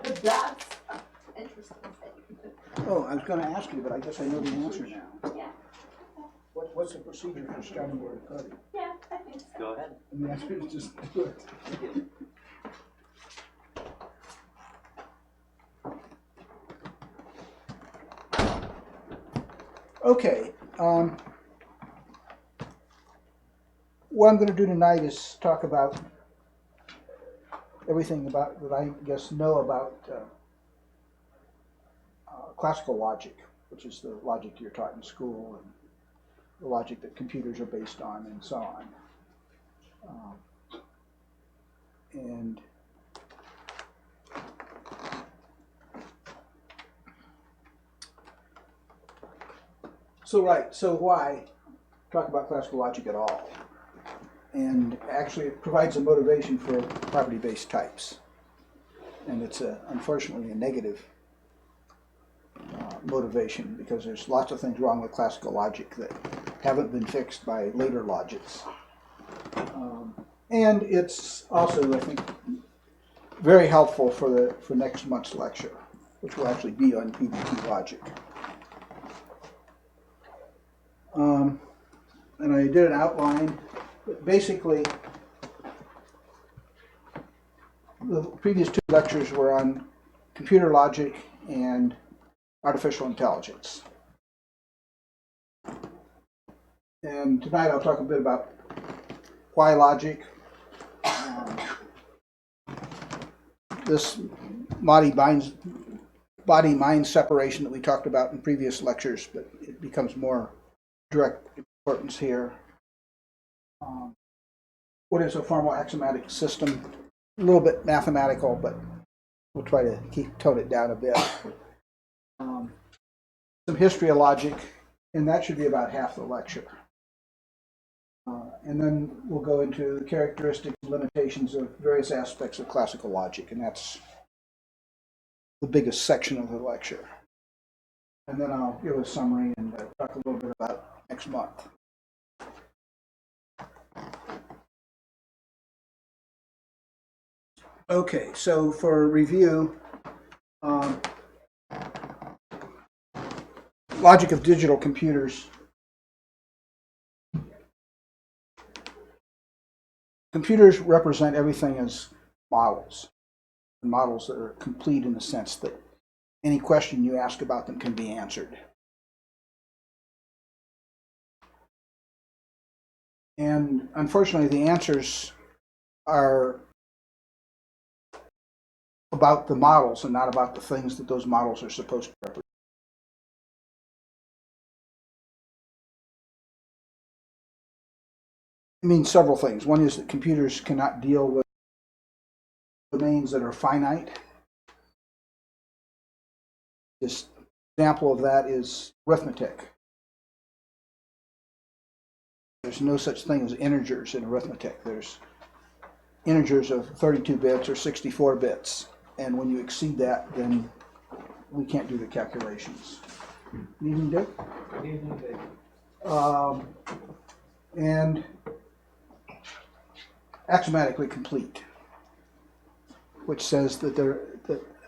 That's interesting. Oh, I was going to ask you, but I guess I know the answer now. Yeah. What's the procedure for starting word coding? Yeah, I think so. Go ahead. And the answer is just do it. Okay. What I'm going to do tonight is talk about everything about that I guess know about classical logic, which is the logic you're taught in school and the logic that computers are based on and so on. And so why talk about classical logic at all? And actually it provides a motivation for property-based types. And it's unfortunately a negative motivation, because there's lots of things wrong with classical logic that haven't been fixed by later logics. And it's also, I think, very helpful for next month's lecture, which will actually be on PBT logic. And I did an outline, but basically the previous two lectures were on computer logic and artificial intelligence. And tonight I'll talk a bit about why logic, this body-mind separation that we talked about in previous lectures, but it becomes more direct importance here. What is a formal axiomatic system? A little bit mathematical, but we'll try to tone it down a bit. Some history of logic, and that should be about half the lecture. And then we'll go into the characteristics and limitations of various aspects of classical logic, and that's the biggest section of the lecture. And then I'll give a summary and talk a little bit about next month. Okay, so for review, logic of digital computers. Computers represent everything as models, and models that are complete in the sense that any question you ask about them can be answered. And unfortunately, the answers are about the models and not about the things that those models are supposed to represent. It means several things. One is that computers cannot deal with domains that are finite. This example of that is arithmetic. There's no such thing as integers in arithmetic. There's integers of 32 bits or 64 bits. And when you exceed that, then we can't do the calculations. Good evening, Dick. Good evening, Dick. And axiomatically complete, which says that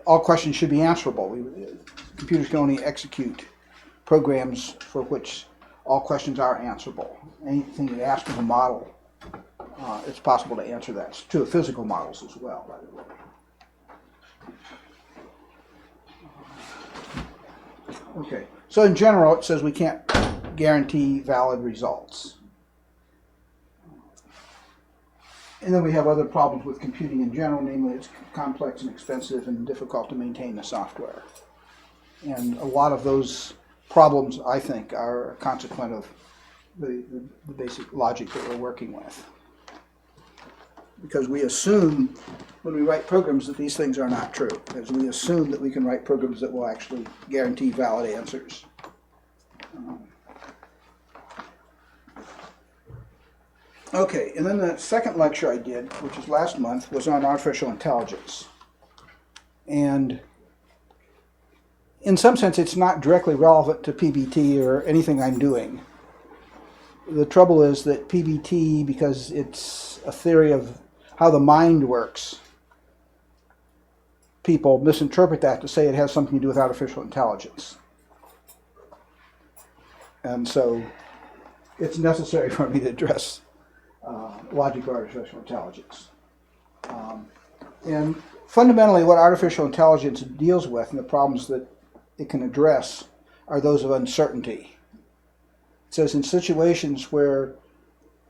all questions should be answerable. Computers can only execute programs for which all questions are answerable. Anything you ask of a model, it's possible to answer that. It's true of physical models as well, by the way. Okay, so in general, it says we can't guarantee valid results. And then we have other problems with computing in general, namely it's complex and expensive and difficult to maintain the software. And a lot of those problems, I think, are a consequence of the basic logic that we're working with. Because we assume when we write programs that these things are not true, because we assume that we can write programs that will actually guarantee valid answers. Okay, and then the second lecture I did, which is last month, was on artificial intelligence. And in some sense, it's not directly relevant to PBT or anything I'm doing. The trouble is that PBT, because it's a theory of how the mind works, people misinterpret that to say it has something to do with artificial intelligence. And so it's necessary for me to address logic of artificial intelligence. And fundamentally what artificial intelligence deals with and the problems that it can address are those of uncertainty. It says in situations where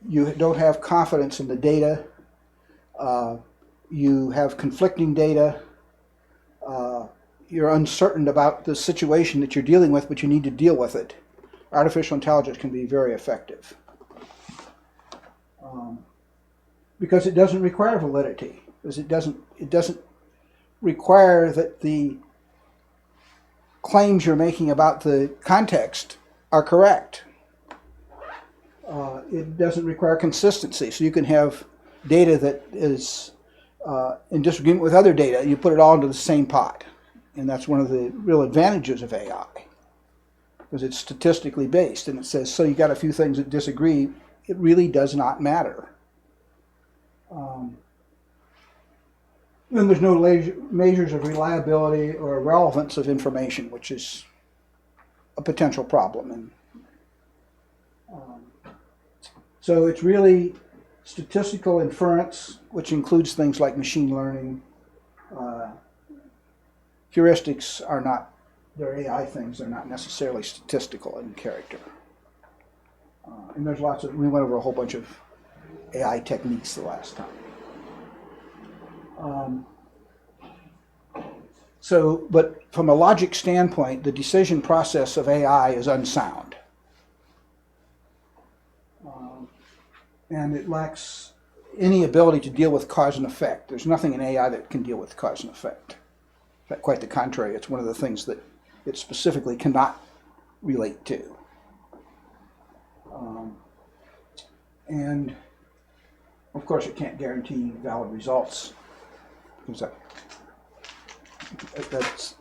you don't have confidence in the data, you have conflicting data, you're uncertain about the situation that you're dealing with, but you need to deal with it. Artificial intelligence can be very effective. Because it doesn't require validity. Because it doesn't require that the claims you're making about the context are correct. It doesn't require consistency. So you can have data that is in disagreement with other data. You put it all into the same pot. And that's one of the real advantages of AI. Because it's statistically based. And it says, so you got a few things that disagree. It really does not matter. Then there's no measures of reliability or relevance of information, which is a potential problem. And so it's really statistical inference, which includes things like machine learning. Heuristics are not, they're AI things, they're not necessarily statistical in character. And there's lots of, we went over a whole bunch of AI techniques the last time. But from a logic standpoint, the decision process of AI is unsound. And it lacks any ability to deal with cause and effect. There's nothing in AI that can deal with cause and effect. In fact, quite the contrary, it's one of the things that it specifically cannot relate to. And of course, it can't guarantee valid results. That's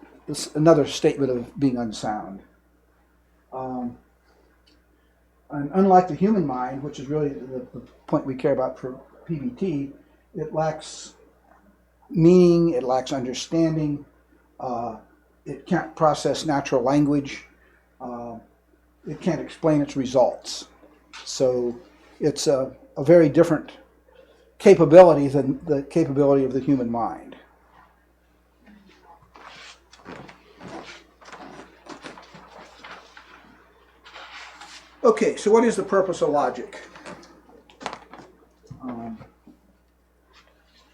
another statement of being unsound. And unlike the human mind, which is really the point we care about for PBT, it lacks meaning, it lacks understanding, it can't process natural language, it can't explain its results. So it's a very different capability than the capability of the human mind. Okay, so what is the purpose of logic?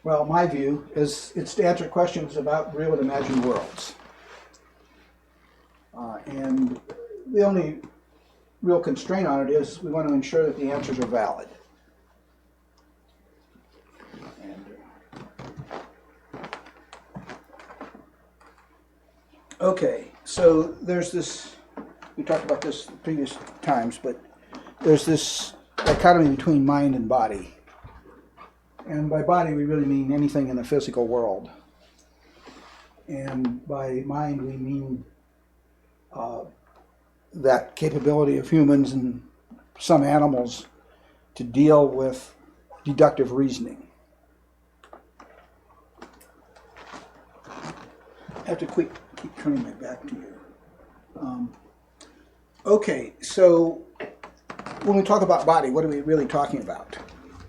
Well, my view is it's to answer questions about real and imagined worlds. And the only real constraint on it is we want to ensure that the answers are valid. Okay, so there's this, we talked about this previous times, but there's this dichotomy between mind and body. And by body, we really mean anything in the physical world. And by mind, we mean that capability of humans and some animals to deal with deductive reasoning. I have to keep turning my back to you. Okay, so when we talk about body, what are we really talking about?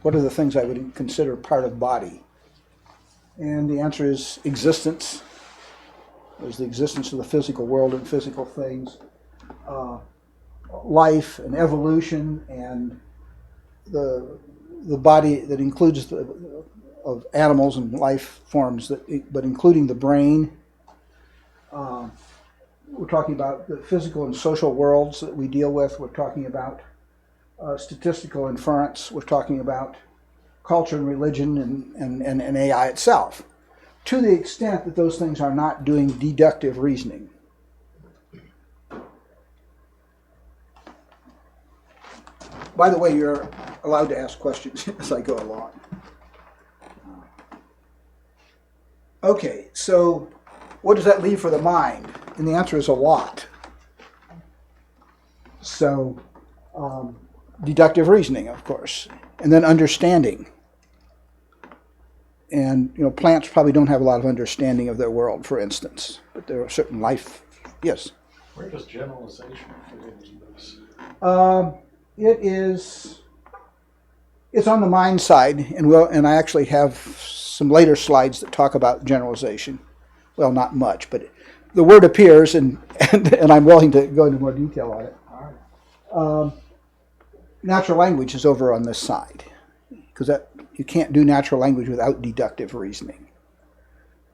What are the things I would consider part of body? And the answer is existence. There's the existence of the physical world and physical things, life and evolution, and the body that includes of animals and life forms, but including the brain. We're talking about the physical and social worlds that we deal with. We're talking about statistical inference. We're talking about culture and religion and AI itself, to the extent that those things are not doing deductive reasoning. By the way, you're allowed to ask questions as I go along. Okay, so what does that leave for the mind? And the answer is a lot. So, deductive reasoning, of course, and then understanding. And plants probably don't have a lot of understanding of their world, for instance, but there are certain life. Yes. Where does generalization fit into this? It's on the mind side, and I actually have some later slides that talk about generalization. Well, not much, but the word appears, and I'm willing to go into more detail on it. All right. Natural language is over on this side, because you can't do natural language without deductive reasoning.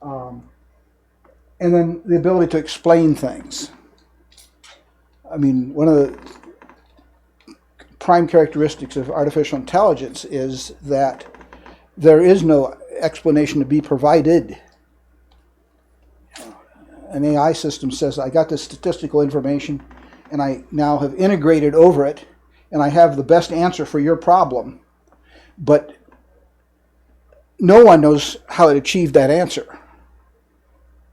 And then the ability to explain things. I mean, one of the prime characteristics of artificial intelligence is that there is no explanation to be provided. An AI system says, I got this statistical information, and I now have integrated over it, and I have the best answer for your problem. But no one knows how it achieved that answer.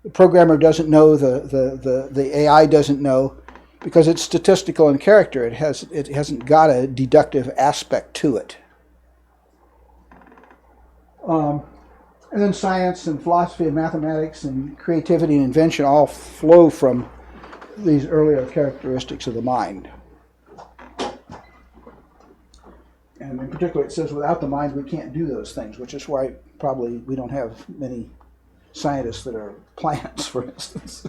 The programmer doesn't know, the AI doesn't know, because it's statistical in character. It hasn't got a deductive aspect to it. And then science and philosophy and mathematics and creativity and invention all flow from these earlier characteristics of the mind. And in particular, it says without the mind, we can't do those things, which is why probably we don't have many scientists that are plants, for instance.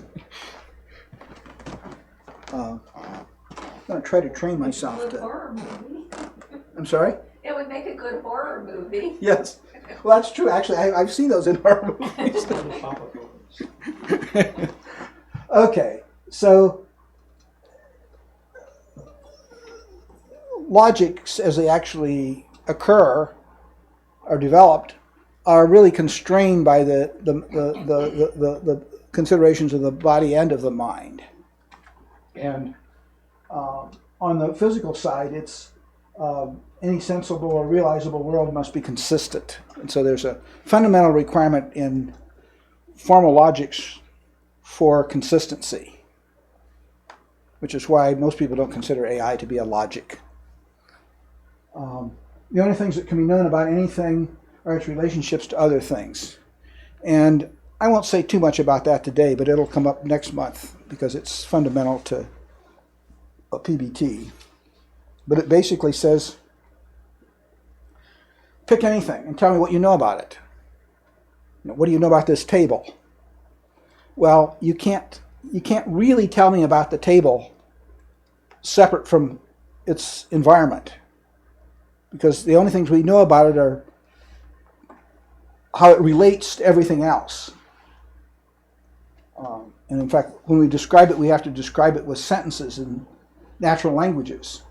I'm going to try to train myself Good to... horror movie. I'm sorry? It would make a good horror movie. Yes. Well, that's true. Actually, I've seen those in horror movies. Okay, so logics, as they actually occur, are developed, are really constrained by the considerations of the body and of the mind. And on the physical side, it's any sensible or realizable world must be consistent. And so there's a fundamental requirement in formal logics for consistency, which is why most people don't consider AI to be a logic. The only things that can be known about anything are its relationships to other things. And I won't say too much about that today, but it'll come up next month because it's fundamental to a PBT. But it basically says, pick anything and tell me what you know about it. What do you know about this table? Well, you can't really tell me about the table separate from its environment, because the only things we know about it are how it relates to everything else. And in fact, when we describe it, we have to describe it with sentences in natural languages.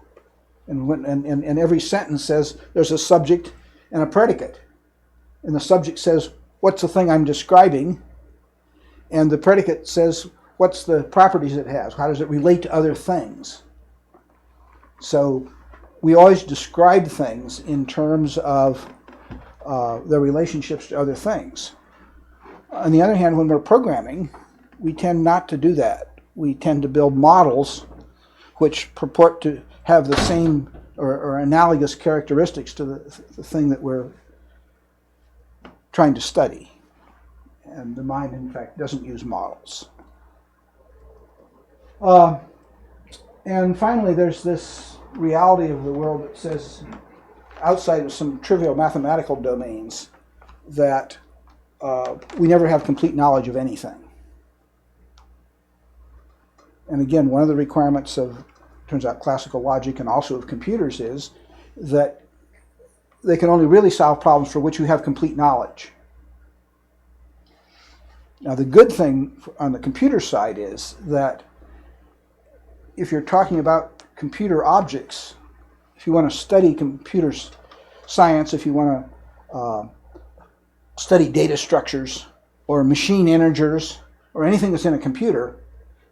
And every sentence says there's a subject and a predicate. And the subject says, what's the thing I'm describing? And the predicate says, what's the properties it has? How does it relate to other things? So we always describe things in terms of their relationships to other things. On the other hand, when we're programming, we tend not to do that. We tend to build models which purport to have the same or analogous characteristics to the thing that we're trying to study. And the mind, in fact, doesn't use models. And finally, there's this reality of the world that says, outside of some trivial mathematical domains, that we never have complete knowledge of anything. And again, one of the requirements of, turns out, classical logic and also of computers is that they can only really solve problems for which you have complete knowledge. Now, the good thing on the computer side is that if you're talking about computer objects, if you want to study computer science, if you want to study data structures or machine integers or anything that's in a computer,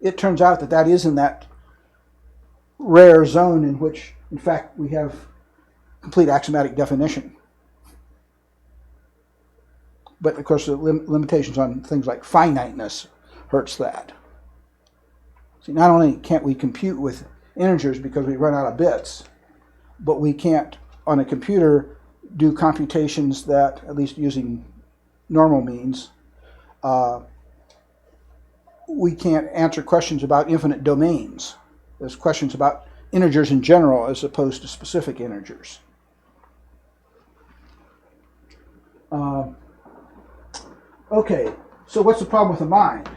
it turns out that that is in that rare zone in which, in fact, we have complete axiomatic definition. But, of course, the limitations on things like finiteness hurts that. See, not only can't we compute with integers because we run out of bits, but we can't, on a computer, do computations that, at least using normal means. We can't answer questions about infinite domains. There's questions about integers in general as opposed to specific integers. Okay, so what's the problem with the mind?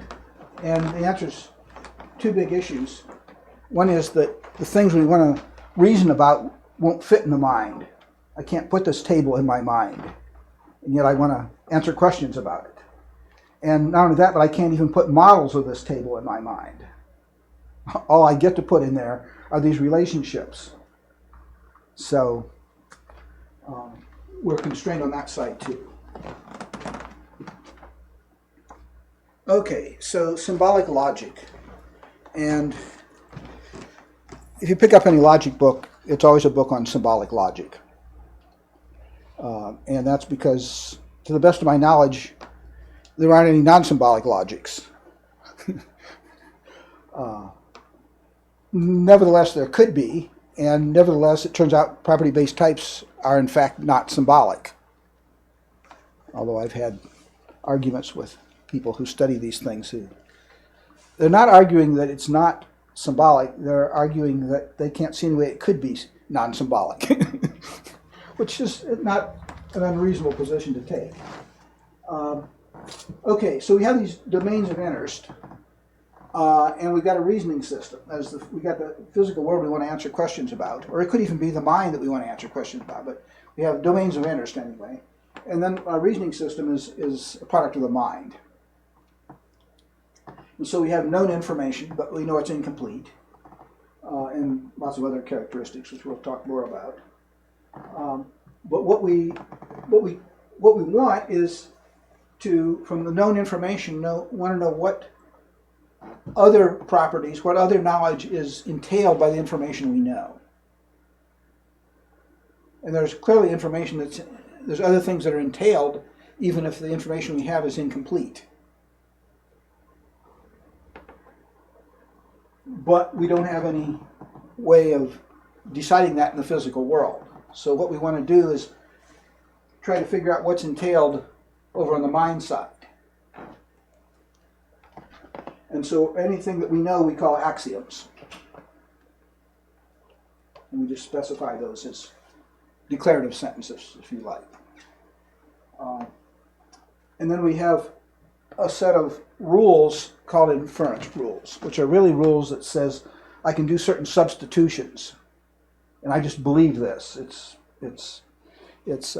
And the answer is two big issues. One is that the things we want to reason about won't fit in the mind. I can't put this table in my mind, and yet I want to answer questions about it. And not only that, but I can't even put models of this table in my mind. All I get to put in there are these relationships. So we're constrained on that side too. Okay, so symbolic logic. And if you pick up any logic book, it's always a book on symbolic logic. And that's because, to the best of my knowledge, there aren't any non-symbolic logics. Nevertheless, there could be, and nevertheless, it turns out property-based types are in fact not symbolic. Although I've had arguments with people who study these things they're not arguing that it's not symbolic, they're arguing that they can't see any way it could be non-symbolic, which is not an unreasonable position to take. Okay, so we have these domains of interest, and we've got a reasoning system. We got the physical world we want to answer questions about, or it could even be the mind that we want to answer questions about, but we have domains of interest anyway. And then our reasoning system is a product of the mind. And so we have known information, but we know it's incomplete, and lots of other characteristics, which we'll talk more about. But what we want is to, from the known information, want to know what other properties, what other knowledge is entailed by the information we know. And there's clearly information there's other things that are entailed, even if the information we have is incomplete. But we don't have any way of deciding that in the physical world. So what we want to do is try to figure out what's entailed over on the mind side. And so anything that we know we call axioms. And we just specify those as declarative sentences, if you like. And then we have a set of rules called inference rules, which are really rules that says I can do certain substitutions, and I just believe this. It's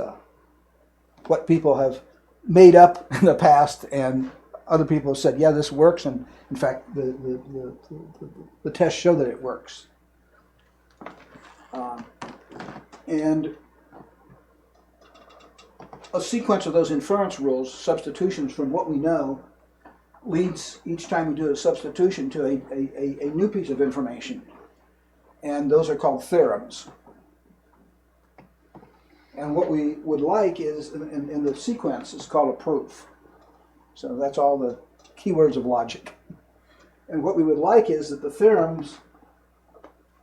what people have made up in the past, and other people have said, yeah, this works, and in fact, the tests show that it works. And a sequence of those inference rules, substitutions from what we know, leads each time we do a substitution to a new piece of information. And those are called theorems. And what we would like is, in the sequence, is called a proof. So that's all the keywords of logic. And what we would like is that the theorems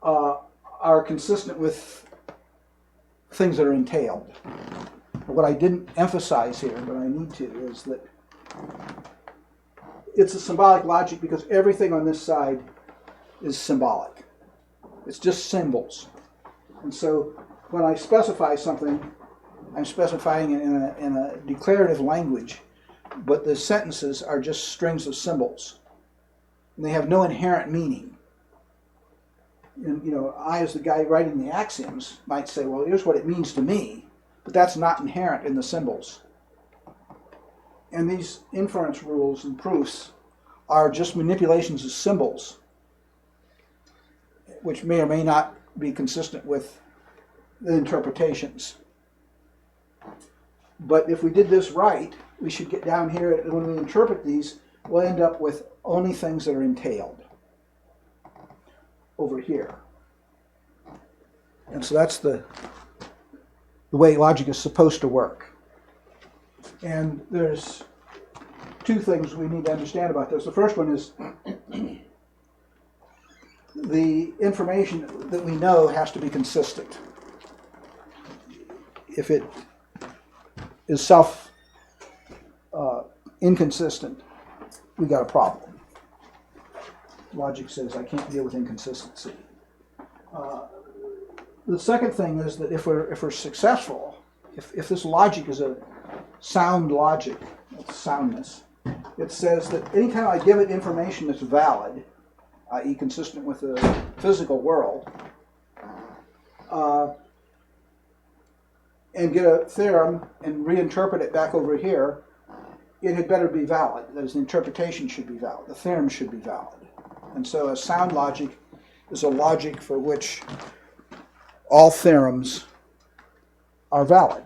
are consistent with things that are entailed. What I didn't emphasize here, but I need to, is that it's a symbolic logic because everything on this side is symbolic. It's just symbols. And so when I specify something, I'm specifying it in a declarative language, but the sentences are just strings of symbols. And they have no inherent meaning. And, I, as the guy writing the axioms, might say, well, here's what it means to me. But that's not inherent in the symbols. And these inference rules and proofs are just manipulations of symbols, which may or may not be consistent with the interpretations. But if we did this right, we should get down here, and when we interpret these, we'll end up with only things that are entailed over here. And so that's the way logic is supposed to work. And there's two things we need to understand about this. The first one is the information that we know has to be consistent. If it is inconsistent, we got a problem. Logic says I can't deal with inconsistency. The second thing is that if we're successful, if this logic is a sound logic, that's soundness, it says that anytime I give it information that's valid, i.e. consistent with the physical world, and get a theorem and reinterpret it back over here, it had better be valid. That is, the interpretation should be valid. The theorem should be valid. And so a sound logic is a logic for which all theorems are valid.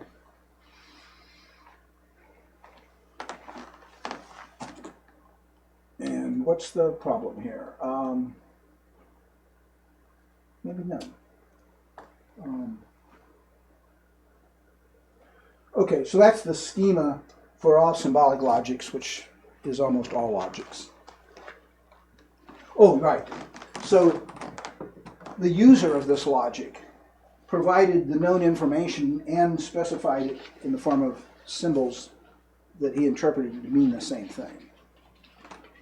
And what's the problem here? Maybe none. Okay, so that's the schema for all symbolic logics, which is almost all logics. Oh, right. So the user of this logic provided the known information and specified it in the form of symbols that he interpreted to mean the same thing.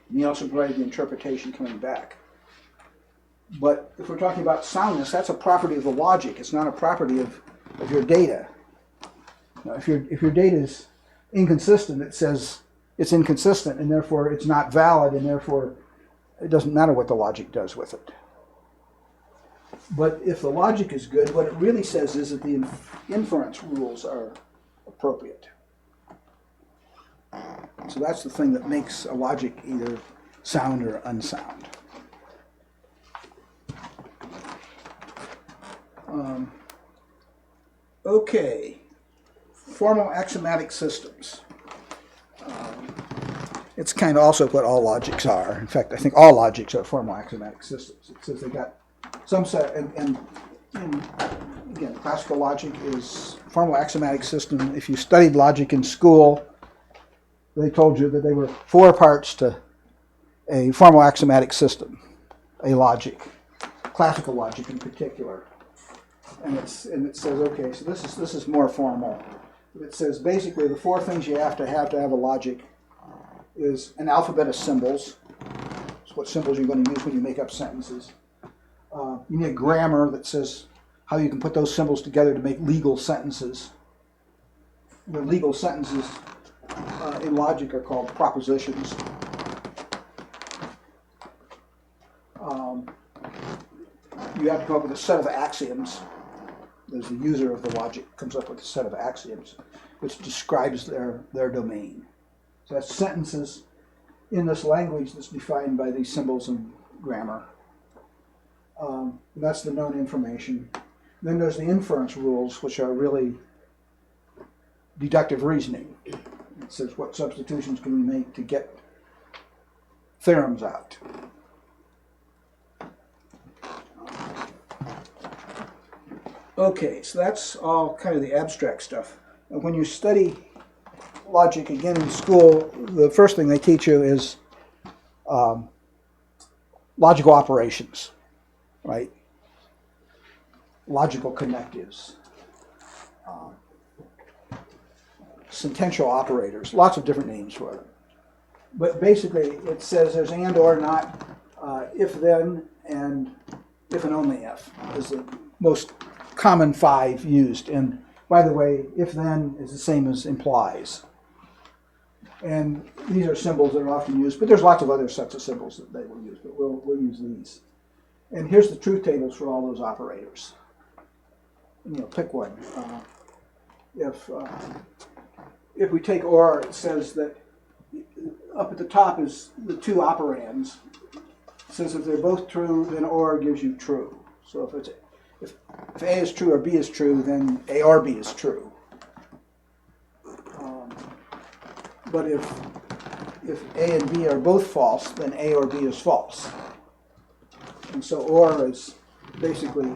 And he also provided the interpretation coming back. But if we're talking about soundness, that's a property of the logic. It's not a property of your data. Now, if your data is inconsistent, it says it's inconsistent, and therefore it's not valid, and therefore it doesn't matter what the logic does with it. But if the logic is good, what it really says is that the inference rules are appropriate. So that's the thing that makes a logic either sound or unsound. Okay, formal axiomatic systems. It's kind of also what all logics are. In fact, I think all logics are formal axiomatic systems. It says they got some set, and again, classical logic is formal axiomatic system. If you studied logic in school, they told you that there were 4 parts to a formal axiomatic system, a logic, classical logic in particular. And it says, okay, so this is more formal. It says basically the 4 things you have to have a logic is an alphabet of symbols. It's what symbols you're going to use when you make up sentences. You need a grammar that says how you can put those symbols together to make legal sentences. The legal sentences in logic are called propositions. You have to come up with a set of axioms. There's the user of the logic comes up with a set of axioms which describes their domain. So that's sentences in this language that's defined by these symbols and grammar. That's the known information. Then there's the inference rules, which are really deductive reasoning. It says what substitutions can we make to get theorems out. Okay, so that's all kind of the abstract stuff. And when you study logic again in school, the first thing they teach you is logical operations, right? Logical connectives, sentential operators, lots of different names for them. But basically it says there's and or not, if then, and if and only if is the most common 5 used. And by the way, if then is the same as implies. And these are symbols that are often used, but there's lots of other sets of symbols that they will use, but we'll use these. And here's the truth tables for all those operators. Pick one. If we take or, it says that up at the top is the 2 operands. It says if they're both true, then or gives you true. So if A is true or B is true, then A or B is true. But if A and B are both false, then A or B is false. And so or is basically,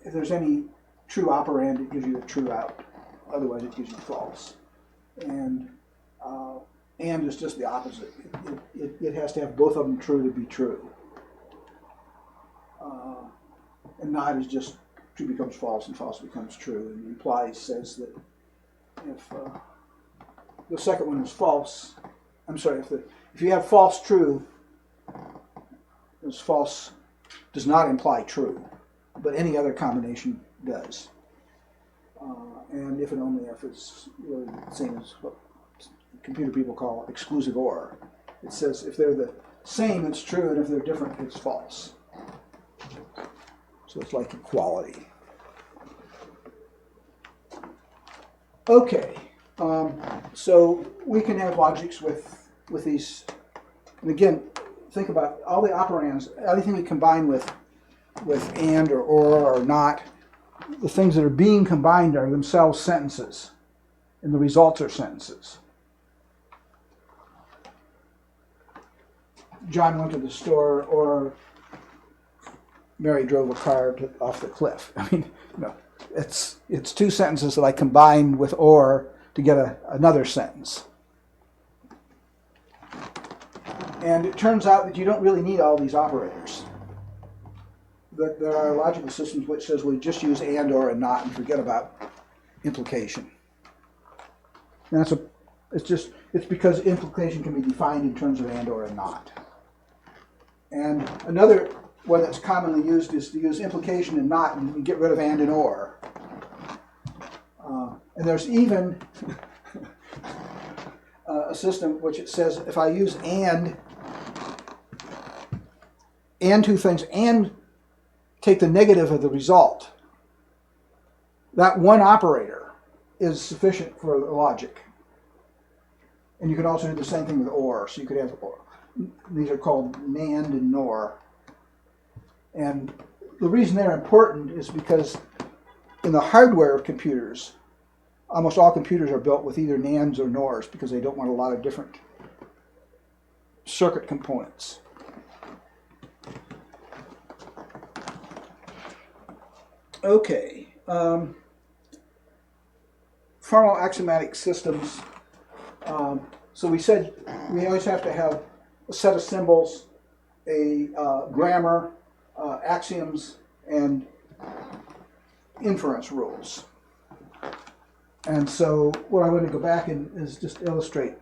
if there's any true operand, it gives you a true out. Otherwise, it gives you false. And is just the opposite. It has to have both of them true to be true. And not is just true becomes false and false becomes true. And implies says that the second one is false. I'm sorry, if you have false true, this false does not imply true, but any other combination does. And if and only if it's really the same as what computer people call exclusive OR. It says if they're the same, it's true, and if they're different, it's false. So it's like equality. Okay, so we can have logics with these, and again, think about all the operands, everything we combine with and or not. The things that are being combined are themselves sentences, and the results are sentences. John went to the store, or Mary drove a car off the cliff. I mean, it's two sentences that I combined with or to get another sentence. And it turns out that you don't really need all these operators. That there are logical systems which says we just use and, or, and not, and forget about implication. And it's because implication can be defined in terms of and, or, and not. And another one that's commonly used is to use implication and not and get rid of and or. And there's even a system which it says if I use and two things and take the negative of the result, that one operator is sufficient for the logic. And you can also do the same thing with or. So you could have or. These are called NAND and NOR. And the reason they're important is because in the hardware of computers, almost all computers are built with either NANDs or NORs because they don't want a lot of different circuit components. Okay. Formal axiomatic systems. So we said we always have to have a set of symbols, a grammar, axioms, and inference rules. And so what I'm going to go back and is just illustrate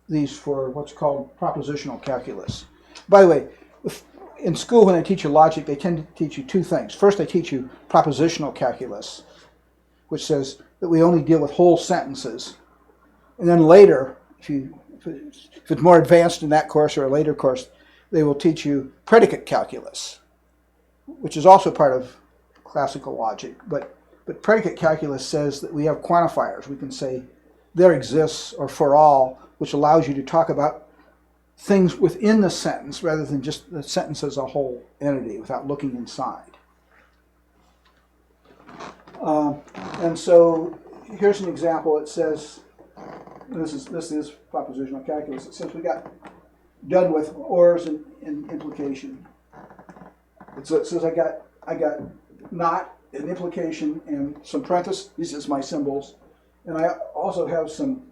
these for what's called propositional calculus. By the way, in school when they teach you logic, they tend to teach you two things. First, they teach you propositional calculus, which says that we only deal with whole sentences. And then later, if it's more advanced in that course or a later course, they will teach you predicate calculus, which is also part of classical logic. But predicate calculus says that we have quantifiers. We can say there exists or for all, which allows you to talk about things within the sentence rather than just the sentence as a whole entity without looking inside. And so here's an example. It says, this is propositional calculus. It says we got done with ors and implication. It says I got not an implication and some parentheses. These are my symbols, and I also have some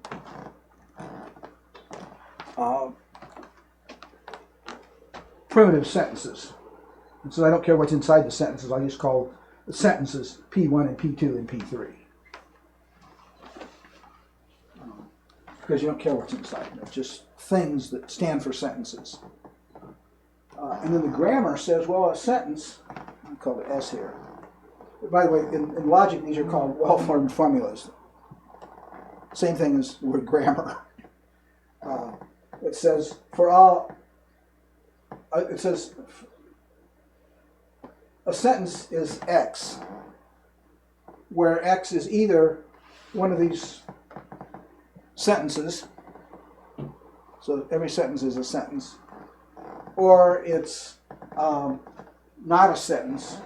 primitive sentences. And so I don't care what's inside the sentences. I just call the sentences P1 and P2 and P3. Because you don't care what's inside. It's just things that stand for sentences. And then the grammar says, well, a sentence, I call it S here. By the way, in logic, these are called well-formed formulas. Same thing as the word grammar. It says, for all, it says, a sentence is X, where X is either one of these sentences, so every sentence is a sentence, or it's not a sentence,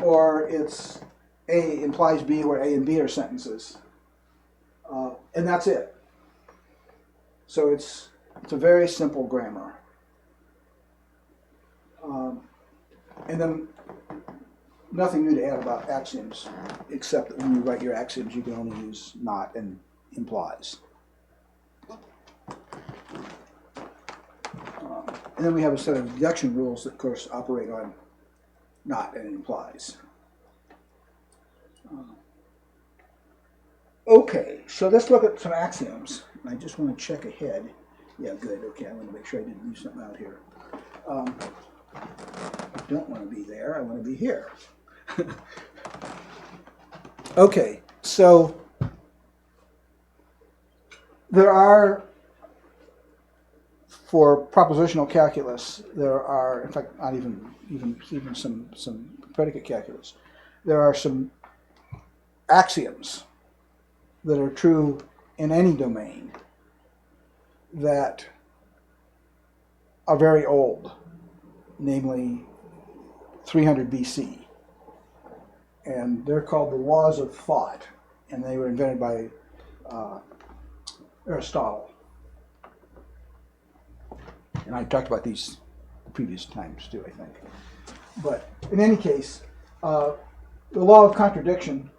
or it's A implies B, where A and B are sentences, and that's it. So it's a very simple grammar. And then nothing new to add about axioms, except that when you write your axioms, you can only use not and implies. And then we have a set of deduction rules that, of course, operate on not and implies. Okay, so let's look at some axioms. I just want to check ahead. Yeah, good. Okay, I want to make sure I didn't leave something out here. I don't want to be there. I want to be here. Okay, so there are, for propositional calculus, there are, in fact, not even some predicate calculus, there are some axioms that are true in any domain that are very old, namely 300 BC. And they're called the laws of thought, and they were invented by Aristotle. And I talked about these previous times too, I think. But in any case, the law of contradiction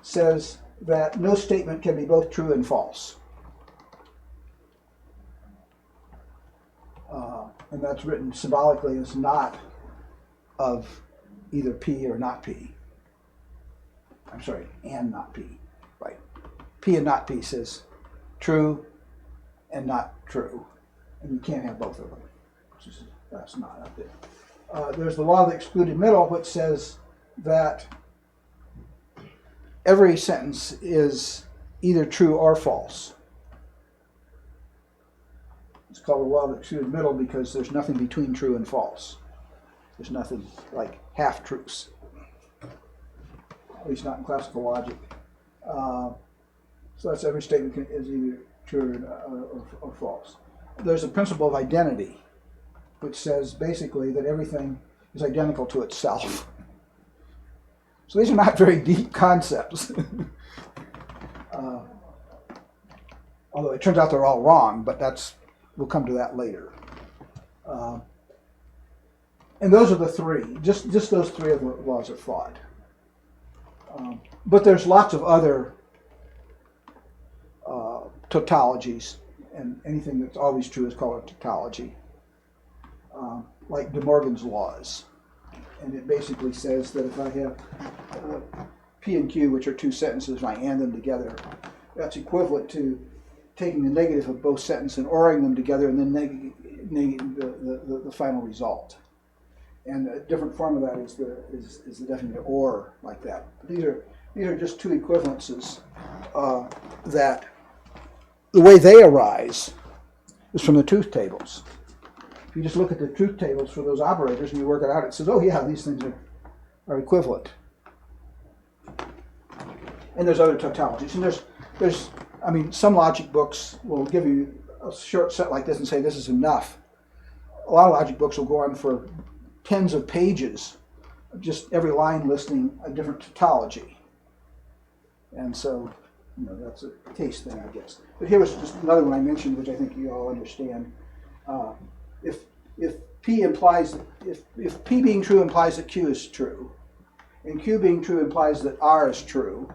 says that no statement can be both true and false. And that's written symbolically as not of either P or not P. I'm sorry, and not P, right? P and not P says true and not true, and you can't have both of them. That's not up there. There's the law of the excluded middle, which says that every sentence is either true or false. It's called the law of the excluded middle because there's nothing between true and false. There's nothing like half-truths, at least not in classical logic. So that's every statement is either true or false. There's a principle of identity, which says basically that everything is identical to itself. So these are not very deep concepts. Although it turns out they're all wrong, but we'll come to that later. And those are the three, just those three of the laws of thought. But there's lots of other tautologies, and anything that's always true is called a tautology, like De Morgan's laws. And it basically says that if I have P and Q, which are two sentences, and I AND them together, that's equivalent to taking the negative of both sentences and ORing them together and then negating the final result. And a different form of that is the definition of OR, like that. But these are just two equivalences that the way they arise is from the truth tables. If you just look at the truth tables for those operators and you work it out, it says, oh yeah, these things are equivalent. And there's other tautologies. And there's some logic books will give you a short set like this and say this is enough. A lot of logic books will go on for tens of pages, just every line listing a different tautology. And so, that's a taste thing, I guess. But here was just another one I mentioned, which I think you all understand. If P being true implies that Q is true, and Q being true implies that R is true,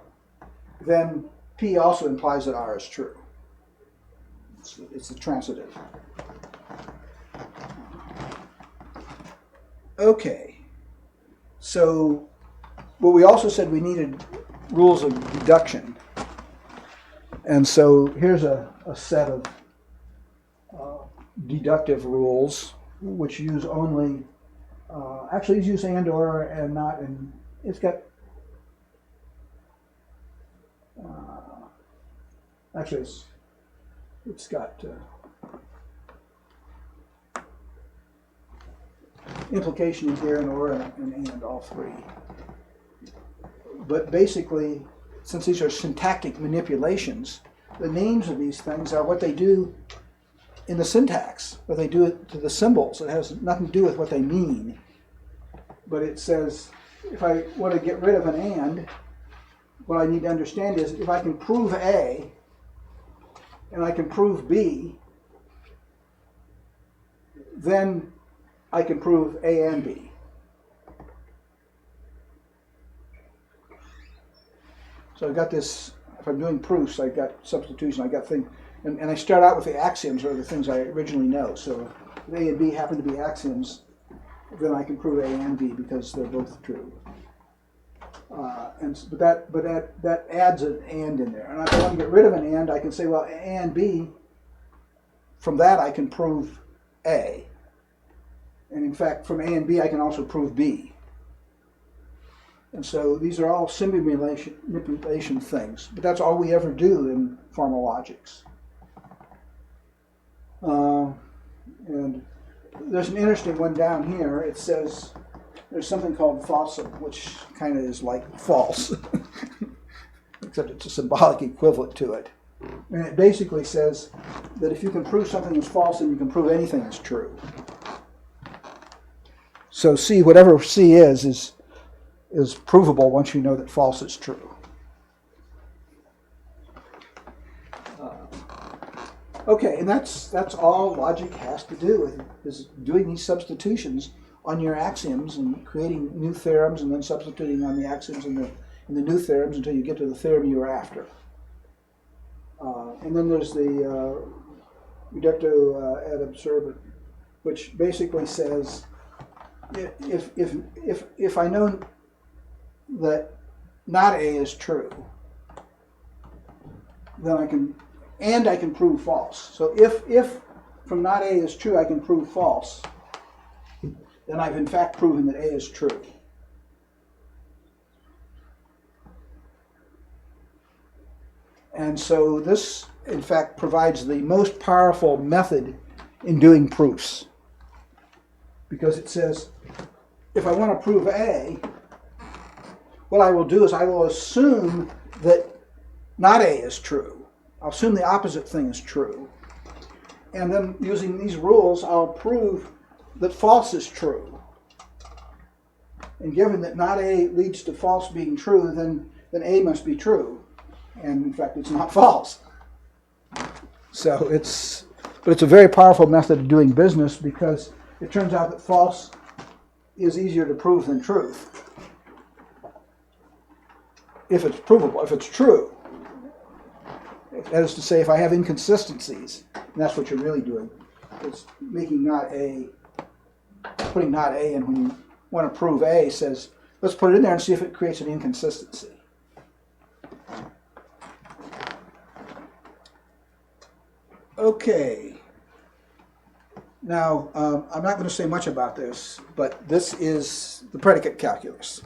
then P also implies that R is true. It's the transitive. Okay, so we also said we needed rules of deduction. And so here's a set of deductive rules, which use only, actually these use and, or, and not, and it's got, actually it's got implication in here and or and all three. But basically, since these are syntactic manipulations, the names of these things are what they do in the syntax, what they do to the symbols. It has nothing to do with what they mean. But it says, if I want to get rid of an and, what I need to understand is if I can prove A and I can prove B, then I can prove A and B. So I've got this, if I'm doing proofs, I've got substitution, I've got things, and I start out with the axioms or the things I originally know. So if A and B happen to be axioms, then I can prove A and B because they're both true. But that adds an and in there. And if I want to get rid of an and, I can say, well, and B, from that I can prove A. And in fact, from A and B, I can also prove B. And so these are all manipulation things. But that's all we ever do in formal logics. And there's an interesting one down here. It says there's something called falsum, which kind of is like false, except it's a symbolic equivalent to it. And it basically says that if you can prove something is false, then you can prove anything is true. So C, whatever C is provable once you know that false is true. Okay, and that's all logic has to do with, is doing these substitutions on your axioms and creating new theorems and then substituting on the axioms and the new theorems until you get to the theorem you were after. And then there's the reductio ad absurdum, which basically says if I know that not A is true, then I can prove false. So if from not A is true I can prove false, then I've in fact proven that A is true. And so this, in fact, provides the most powerful method in doing proofs. Because it says, if I want to prove A, what I will do is I will assume that not A is true. I'll assume the opposite thing is true. And then using these rules, I'll prove that false is true. And given that not A leads to false being true, then A must be true. And in fact, it's not false. So it's a very powerful method of doing business because it turns out that false is easier to prove than truth. If it's provable, if it's true. That is to say, if I have inconsistencies, and that's what you're really doing, it's making not A, putting not A in when you want to prove A says, let's put it in there and see if it creates an inconsistency. Okay. Now, I'm not going to say much about this, but this is the predicate calculus,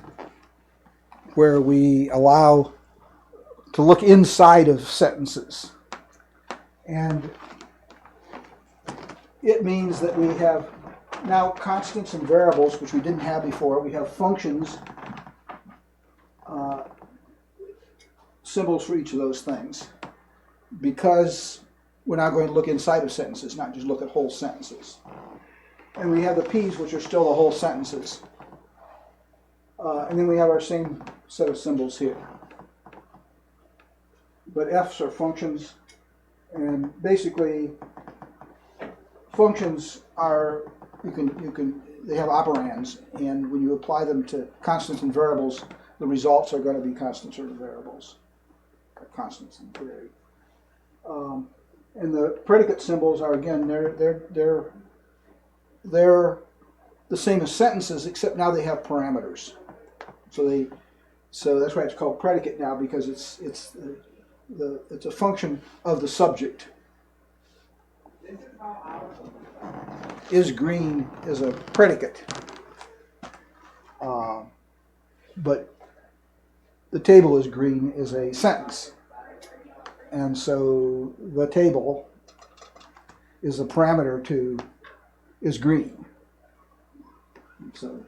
where we allow to look inside of sentences. And it means that we have now constants and variables, which we didn't have before. We have functions, symbols for each of those things, because we're now going to look inside of sentences, not just look at whole sentences. And we have the P's, which are still the whole sentences. And then we have our same set of symbols here. But F's are functions, and basically functions are, they have operands, and when you apply them to constants and variables, the results are going to be constants or variables, or constants in theory. And the predicate symbols are, again, they're the same as sentences, except now they have parameters. So that's why it's called predicate now, because it's a function of the subject. Is green is a predicate, but the table is green is a sentence. And so the table is a parameter to is green. So,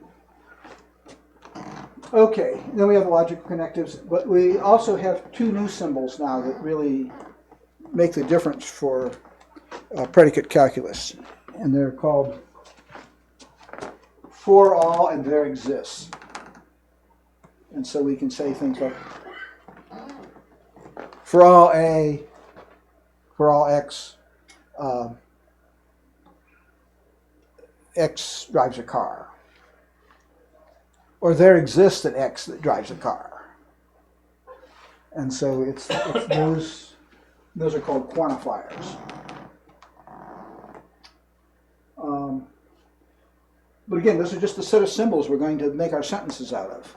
okay, then we have the logical connectives, but we also have two new symbols now that really make the difference for predicate calculus. And they're called for all and there exists. And so we can say things like, for all A, for all X, X drives a car. Or there exists an X that drives a car. And so it's those are called quantifiers. But again, those are just the set of symbols we're going to make our sentences out of.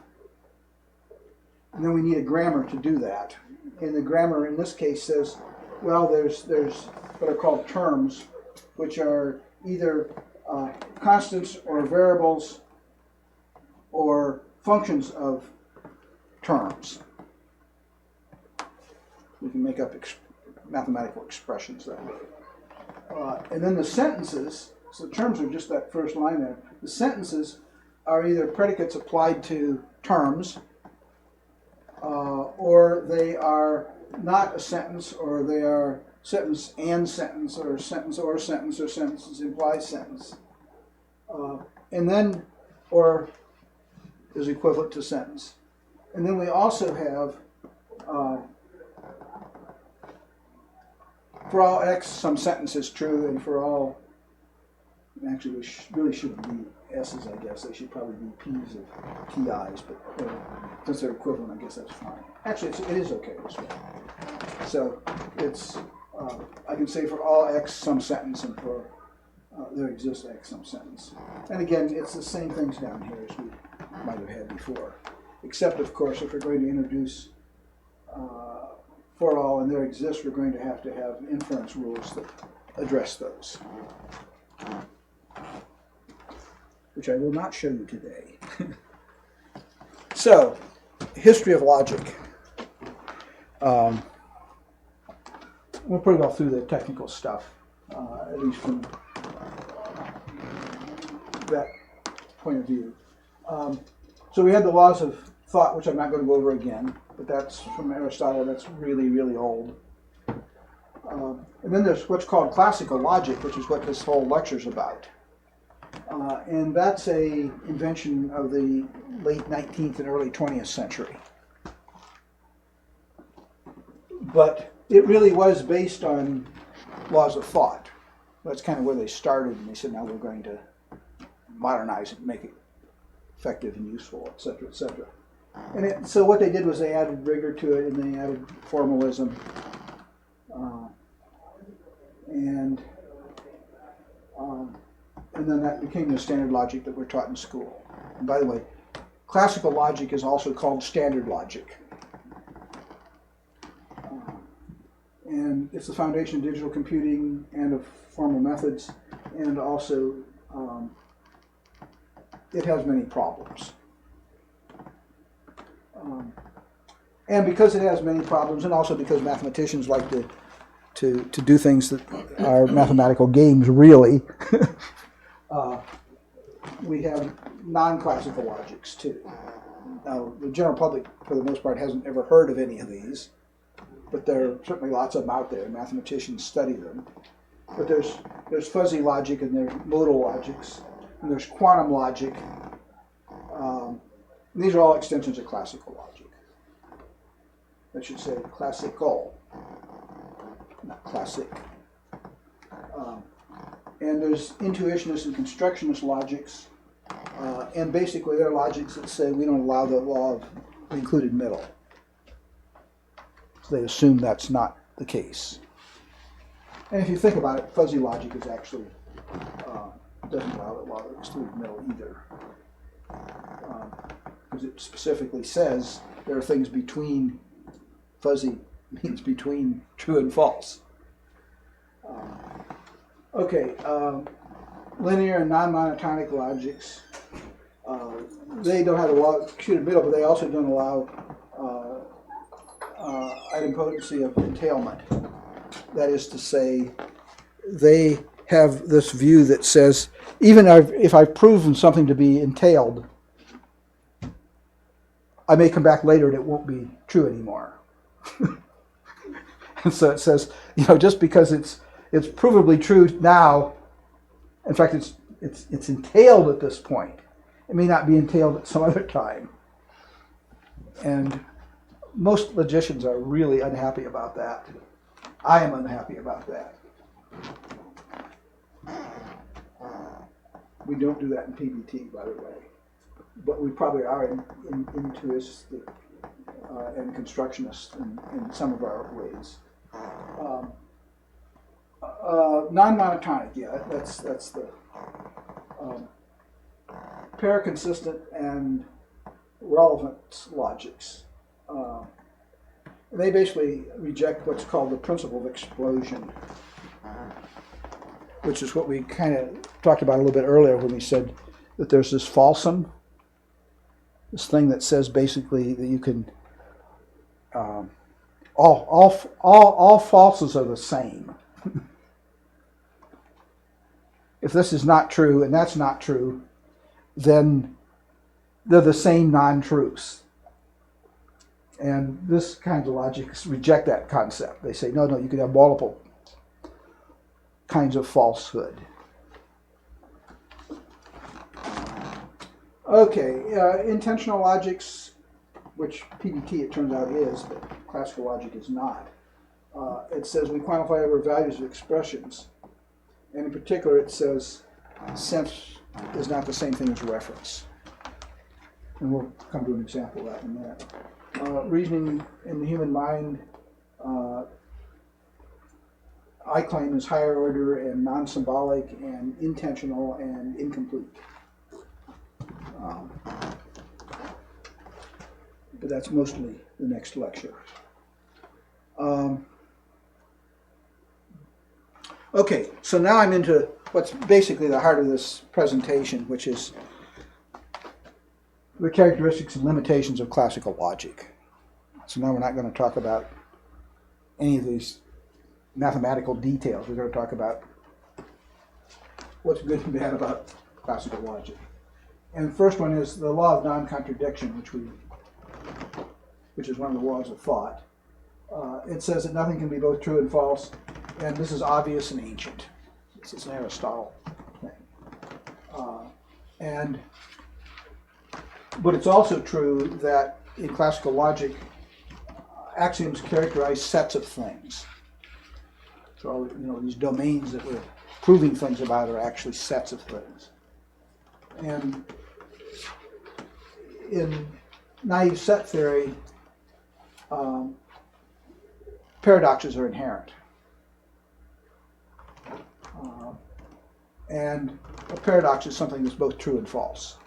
And then we need a grammar to do that. And the grammar in this case says, well, there's what are called terms, which are either constants or variables or functions of terms. We can make up mathematical expressions that way. And then the sentences, so terms are just that first line there. The sentences are either predicates applied to terms, or they are not a sentence, or they are sentence and sentence, or sentence or sentence, or sentences implies sentence. And then, or is equivalent to sentence. And then we also have, for all x, some sentence is true, and for all, actually, we really shouldn't be s's, I guess. They should probably be p's of ti's, but since they're equivalent, I guess that's fine. Actually, it is okay this way. So it's, I can say for all x, some sentence, and for there exists x, some sentence. And again, it's the same things down here as we might have had before. Except, of course, if we're going to introduce for all and there exists, we're going to have inference rules that address those, which I will not show you today. So, history of logic. We'll put it all through the technical stuff, at least from that point of view. So we had the laws of thought, which I'm not going to go over again, but that's from Aristotle. That's really, really old. And then there's what's called classical logic, which is what this whole lecture is about. And that's a invention of the late 19th and early 20th century. But it really was based on laws of thought. That's kind of where they started, and they said, now we're going to modernize it, make it effective and useful, et cetera, et cetera. And so what they did was they added rigor to it, and they added formalism. And then that became the standard logic that we're taught in school. And by the way, classical logic is also called standard logic. And it's the foundation of digital computing and of formal methods, and also it has many problems. And because it has many problems, and also because mathematicians like to do things that are mathematical games, really, we have non-classical logics too. Now, the general public, for the most part, hasn't ever heard of any of these, but there are certainly lots of them out there. Mathematicians study them. But there's fuzzy logic, and there's modal logics, and there's quantum logic. These are all extensions of classical logic. I should say classical, not classic. And there's intuitionist and constructionist logics, and basically they're logics that say we don't allow the law of the included middle. So they assume that's not the case. And if you think about it, fuzzy logic is actually doesn't allow the law of excluded middle either, because it specifically says there are things between. Fuzzy means between true and false. Linear and non-monotonic logics. They don't have a law of excluded middle, but they also don't allow idempotency of entailment. That is to say, they have this view that says, even if I've proven something to be entailed, I may come back later and it won't be true anymore. And so it says, just because it's provably true now, in fact, it's entailed at this point. It may not be entailed at some other time. And most logicians are really unhappy about that. I am unhappy about that. We don't do that in PBT, by the way. But we probably are in intuitionist and constructionist in some of our ways. Non-monotonic, yeah, that's the paraconsistent and relevant logics. They basically reject what's called the principle of explosion, which is what we kind of talked about a little bit earlier when we said that there's this falsum, this thing that says basically that you can all falses are the same. If this is not true and that's not true, then they're the same non-truths. And this kind of logics reject that concept. They say, no, you could have multiple kinds of falsehood. Okay, intentional logics, which PDT it turns out is, but classical logic is not. It says we quantify over values of expressions. And in particular, it says sense is not the same thing as reference. And we'll come to an example of that in a minute. Reasoning in the human mind, I claim is higher order and non-symbolic and intentional and incomplete. But that's mostly the next lecture. Okay, so now I'm into what's basically the heart of this presentation, which is the characteristics and limitations of classical logic. So now we're not going to talk about any of these mathematical details. We're going to talk about what's good and bad about classical logic. And the first one is the law of non-contradiction, which is one of the laws of thought. It says that nothing can be both true and false, and this is obvious and ancient. This is an Aristotle thing. But it's also true that in classical logic, axioms characterize sets of things. So, these domains that we're proving things about are actually sets of things. And in naive set theory, paradoxes are inherent. And a paradox is something that's both true and false.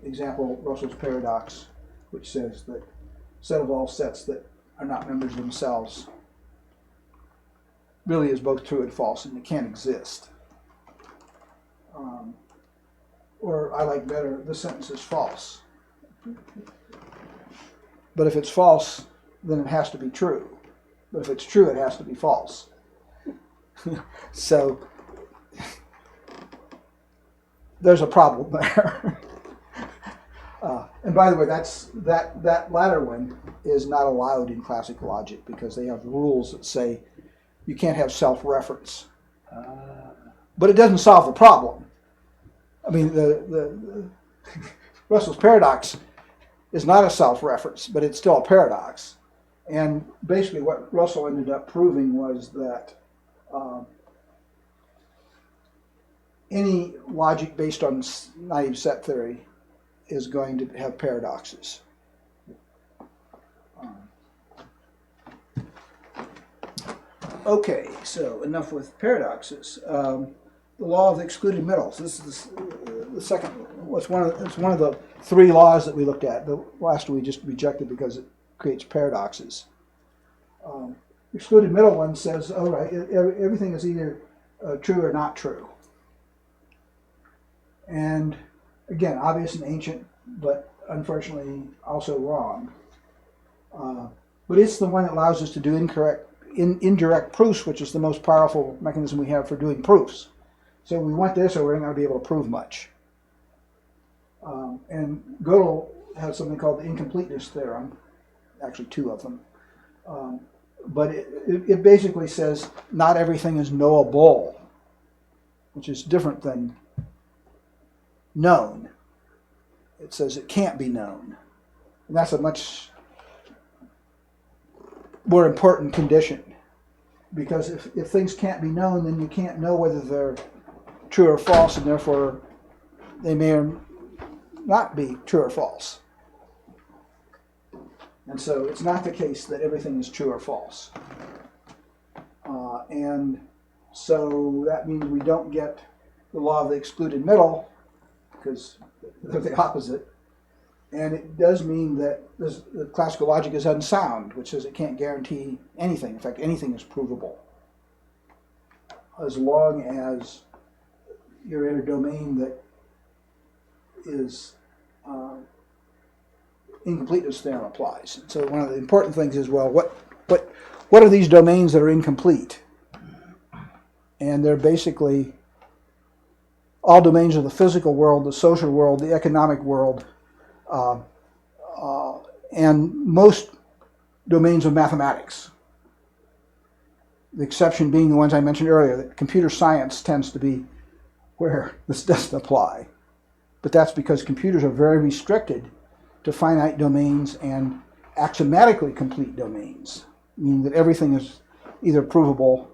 Example, Russell's paradox, which says that set of all sets that are not members themselves really is both true and false, and it can't exist. Or I like better, the sentence is false. But if it's false, then it has to be true. But if it's true, it has to be false. So there's a problem there. And by the way, that latter one is not allowed in classical logic because they have rules that say you can't have self-reference. But it doesn't solve the problem. I mean, the Russell's paradox is not a self-reference, but it's still a paradox. And basically what Russell ended up proving was that any logic based on naive set theory is going to have paradoxes. Okay, so enough with paradoxes. The law of excluded middle. So this is the second. It's one of the three laws that we looked at. The last one we just rejected because it creates paradoxes. Excluded middle one says, all right, everything is either true or not true. And again, obvious and ancient, but unfortunately also wrong. But it's the one that allows us to do indirect proofs, which is the most powerful mechanism we have for doing proofs. So we want this, or we're not going to be able to prove much. And Gödel has something called the Incompleteness Theorem, actually two of them. But it basically says not everything is knowable, which is different than known. It says it can't be known. And that's a much more important condition. Because if things can't be known, then you can't know whether they're true or false, and therefore they may or not be true or false. And so it's not the case that everything is true or false. And so that means we don't get the law of the excluded middle, because they're the opposite. And it does mean that the classical logic is unsound, which says it can't guarantee anything. In fact, anything is provable, as long as you're in a domain that is incompleteness theorem applies. So one of the important things is, well, what are these domains that are incomplete? And they're basically all domains of the physical world, the social world, the economic world, and most domains of mathematics. The exception being the ones I mentioned earlier, that computer science tends to be where this doesn't apply. But that's because computers are very restricted to finite domains and axiomatically complete domains, meaning that everything is either provable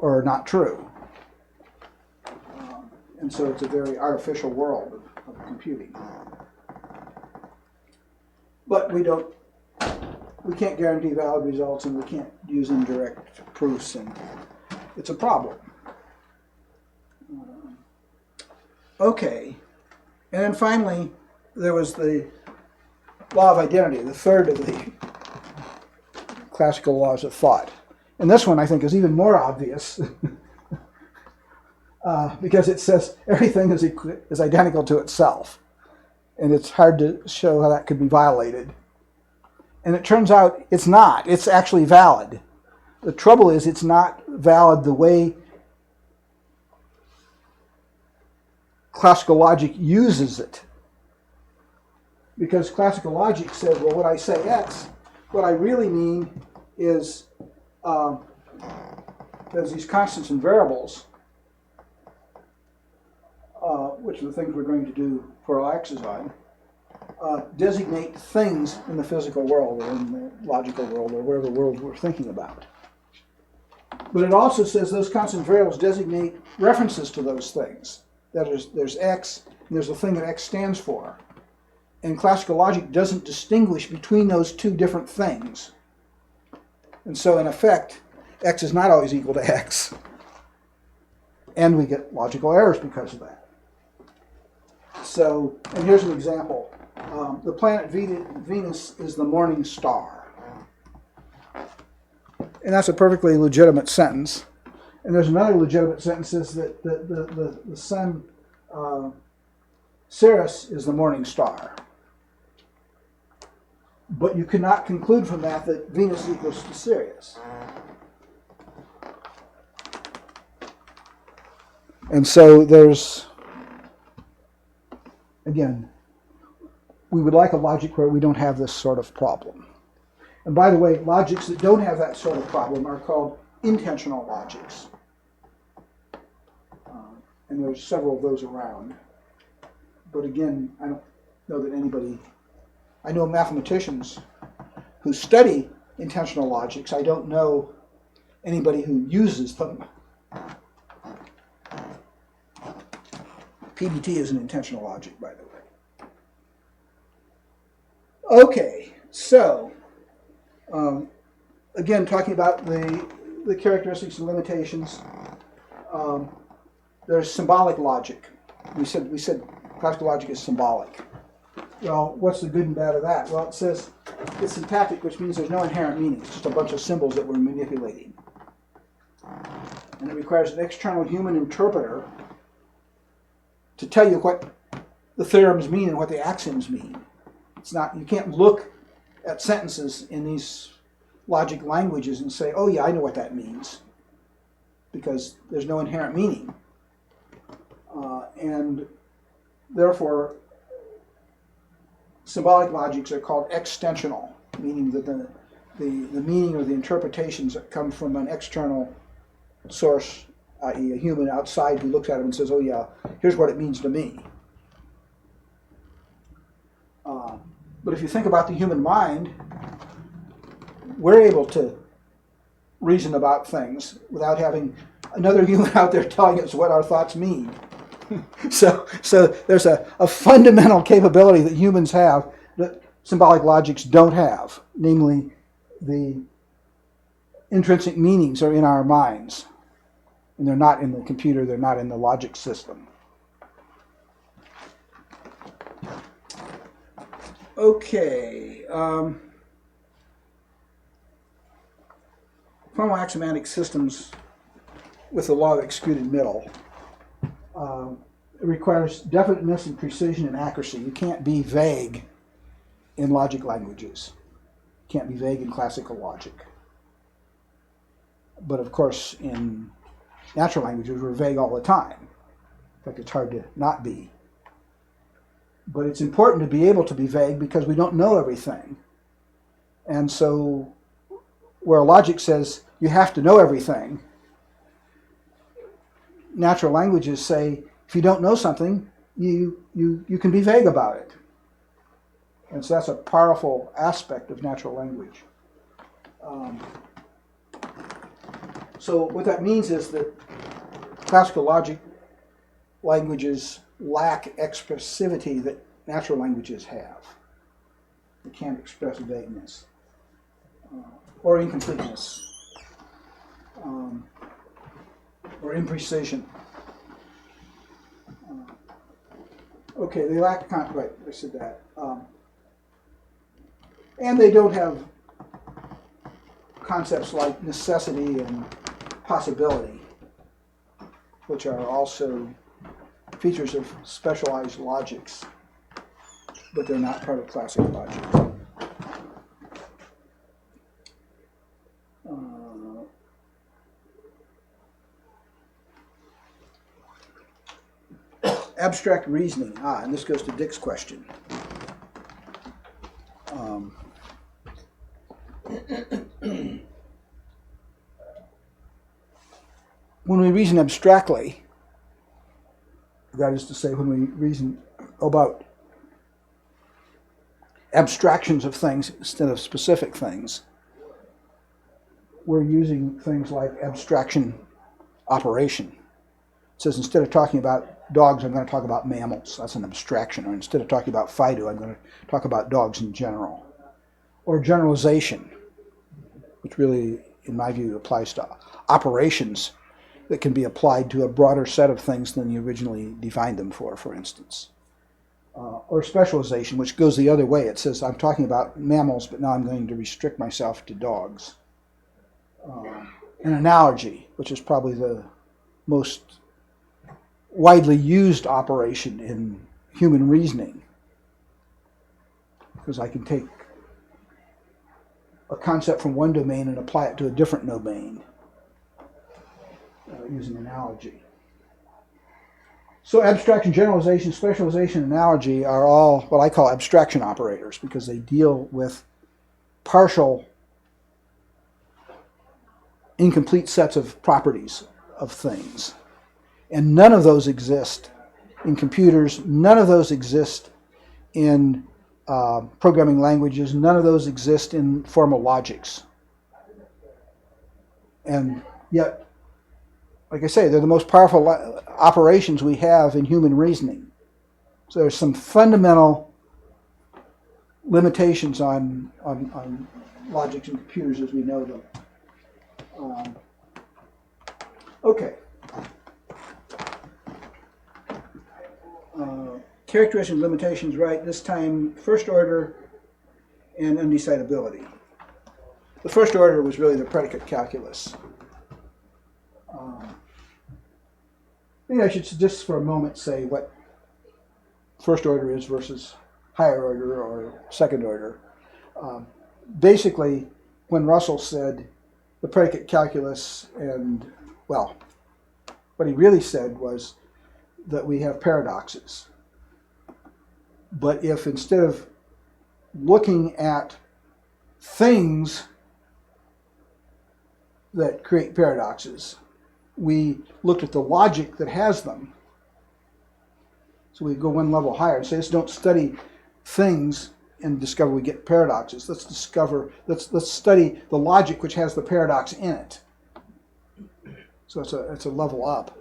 or not true. And so it's a very artificial world of computing. But we can't guarantee valid results, and we can't use indirect proofs, and it's a problem. Okay, and then finally, there was the law of identity, the third of the classical laws of thought. And this one, I think, is even more obvious because it says everything is identical to itself. And it's hard to show how that could be violated. And it turns out it's not. It's actually valid. The trouble is it's not valid the way classical logic uses it. Because classical logic says, well, when I say X, what I really mean is there's these constants and variables, which are the things we're going to do for all X's on, designate things in the physical world or in the logical world or whatever world we're thinking about. But it also says those constant variables designate references to those things. That is, there's X, and there's the thing that X stands for. And classical logic doesn't distinguish between those two different things. And so, in effect, X is not always equal to X. And we get logical errors because of that. So, and here's an example. The planet Venus is the morning star. And that's a perfectly legitimate sentence. And there's another legitimate sentence is that the sun, Sirius, is the morning star. But you cannot conclude from that that Venus equals to Sirius. And so there's, again, we would like a logic where we don't have this sort of problem. And by the way, logics that don't have that sort of problem are called intentional logics. And there's several of those around. But again, I don't know that anybody, I know mathematicians who study intentional logics. I don't know anybody who uses them. PBT is an intentional logic, by the way. Okay, so again, talking about the characteristics and limitations, there's symbolic logic. We said classical logic is symbolic. Well, what's the good and bad of that? Well, it says it's syntactic, which means there's no inherent meaning. It's just a bunch of symbols that we're manipulating. And it requires an external human interpreter to tell you what the theorems mean and what the axioms mean. It's not, you can't look at sentences in these logic languages and say, oh yeah, I know what that means, because there's no inherent meaning. And therefore, symbolic logics are called extensional, meaning that the meaning or the interpretations that come from an external source, i.e. a human outside who looks at them and says, oh yeah, here's what it means to me. But if you think about the human mind, we're able to reason about things without having another human out there telling us what our thoughts mean. So there's a fundamental capability that humans have that symbolic logics don't have, namely the intrinsic meanings are in our minds. And they're not in the computer, they're not in the logic system. Okay. Formal axiomatic systems with the law of excluded middle. It requires definiteness and precision and accuracy. You can't be vague in logic languages. You can't be vague in classical logic. But of course, in natural languages, we're vague all the time. In fact, it's hard to not be. But it's important to be able to be vague because we don't know everything. And so, where logic says you have to know everything, natural languages say if you don't know something, you can be vague about it. And so that's a powerful aspect of natural language. So what that means is that classical logic languages lack expressivity that natural languages have. They can't express vagueness or incompleteness or imprecision. Okay, they lack right, I said that. And they don't have concepts like necessity and possibility, which are also features of specialized logics, but they're not part of classical logic. Abstract reasoning. And this goes to Dick's question. When we reason abstractly, that is to say, when we reason about abstractions of things instead of specific things, we're using things like abstraction operation. It says instead of talking about dogs, I'm going to talk about mammals. That's an abstraction. Or instead of talking about Fido, I'm going to talk about dogs in general. Or generalization, which really, in my view, applies to operations that can be applied to a broader set of things than you originally defined them for instance. Or specialization, which goes the other way. It says I'm talking about mammals, but now I'm going to restrict myself to dogs. An analogy, which is probably the most widely used operation in human reasoning, because I can take a concept from one domain and apply it to a different domain using analogy. So abstraction, generalization, specialization, analogy are all what I call abstraction operators because they deal with partial, incomplete sets of properties of things. And none of those exist in computers, none of those exist in programming languages, none of those exist in formal logics. And yet, like I say, they're the most powerful operations we have in human reasoning. So there's some fundamental limitations on logics and computers as we know them. Okay. Characteristics and limitations, right? This time, first order and undecidability. The first order was really the predicate calculus. Maybe I should just for a moment say what first order is versus higher order or second order. Basically, when Russell said the predicate calculus and, well, what he really said was that we have paradoxes. But if instead of looking at things that create paradoxes, we looked at the logic that has them, so we go one level higher and say, let's don't study things and discover we get paradoxes. Let's study the logic which has the paradox in it. So it's a level up.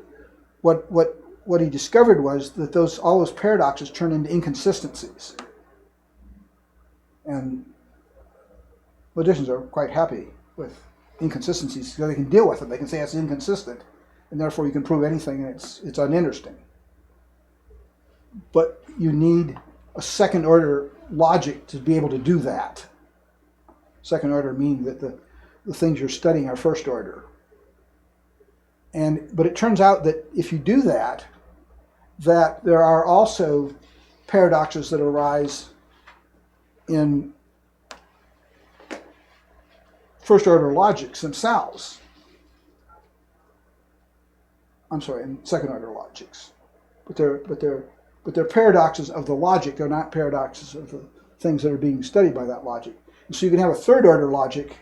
What he discovered was that all those paradoxes turn into inconsistencies. And logicians are quite happy with inconsistencies because they can deal with it. They can say it's inconsistent, and therefore you can prove anything, and it's uninteresting. But you need a second order logic to be able to do that. Second order meaning that the things you're studying are first order. But it turns out that if you do that, that there are also paradoxes that arise in first order logics themselves. I'm sorry, in second order logics. But they're paradoxes of the logic. They're not paradoxes of the things that are being studied by that logic. And so you can have a third order logic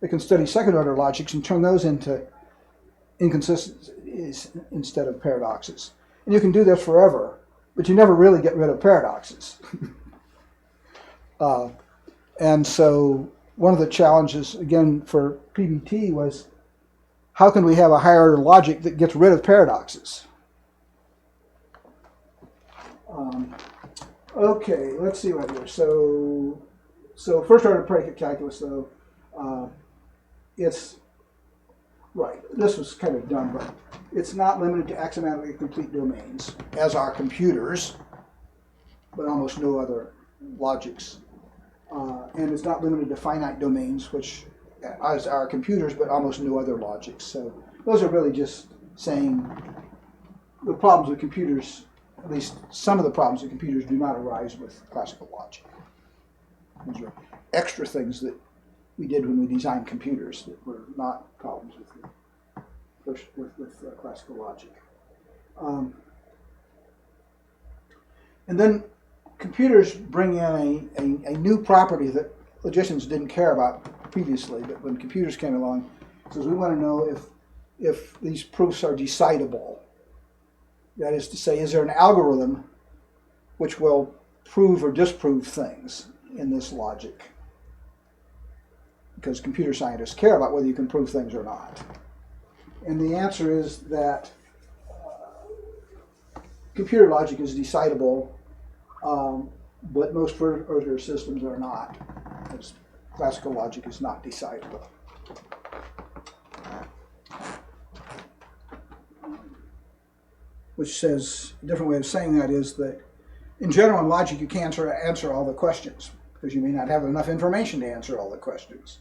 that can study second order logics and turn those into inconsistencies instead of paradoxes. And you can do this forever, but you never really get rid of paradoxes. And so one of the challenges, again, for PBT was, how can we have a higher order logic that gets rid of paradoxes? Okay, let's see right here. So first order predicate calculus, though, it's, right, this was kind of dumb, but it's not limited to axiomatically complete domains, as are computers, but almost no other logics. And it's not limited to finite domains, which as are computers, but almost no other logics. So those are really just saying the problems with computers, at least some of the problems with computers, do not arise with classical logic. Those are extra things that we did when we designed computers that were not problems with classical logic. And then computers bring in a new property that logicians didn't care about previously, but when computers came along, it says we want to know if these proofs are decidable. That is to say, is there an algorithm which will prove or disprove things in this logic? Because computer scientists care about whether you can prove things or not. And the answer is that computer logic is decidable, but most first order systems are not, because classical logic is not decidable. Which says, a different way of saying that is that in general in logic you can't answer all the questions, because you may not have enough information to answer all the questions.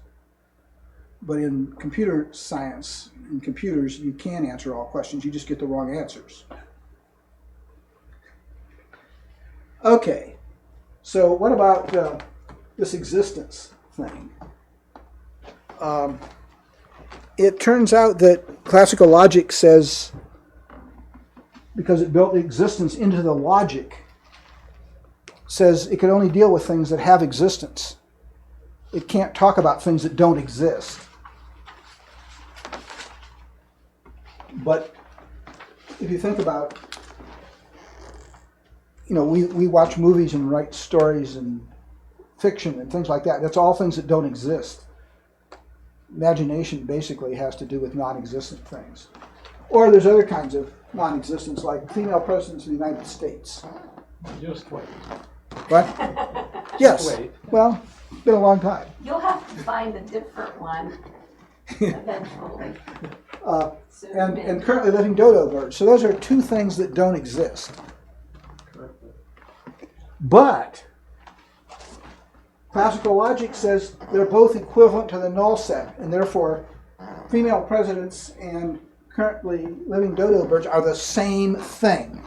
But in computer science, in computers, you can answer all questions, you just get the wrong answers. Okay, so what about this existence thing? It turns out that classical logic says, because it built existence into the logic, says it can only deal with things that have existence. It can't talk about things that don't exist. But if you think about, we watch movies and write stories and fiction and things like that. That's all things that don't exist. Imagination basically has to do with non-existent things. Or there's other kinds of non-existence, like female presidents of the United States. Just wait. What? Yes. Wait. Well, it's been a long time. You'll have to find a different one eventually. And currently living dodo birds. So those are two things that don't exist. But classical logic says they're both equivalent to the null set, and therefore female presidents and currently living dodo birds are the same thing.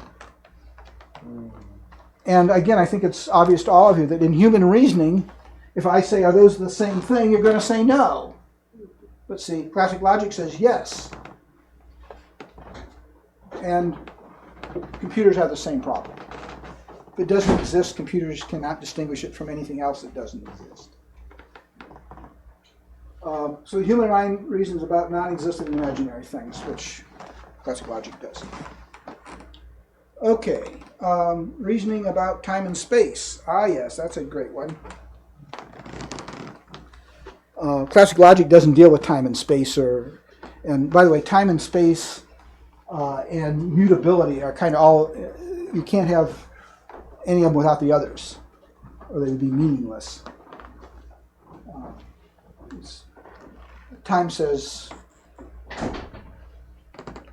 And again, I think it's obvious to all of you that in human reasoning, if I say, are those the same thing, you're going to say no. But see, classic logic says yes. And computers have the same problem. If it doesn't exist, computers cannot distinguish it from anything else that doesn't exist. So the human mind reasons about non-existent imaginary things, which classic logic does. Okay, reasoning about time and space. Ah, yes, that's a great one. Classic logic doesn't deal with time and space, and by the way, time and space and mutability are kind of all, you can't have any of them without the others, or they would be meaningless. Time says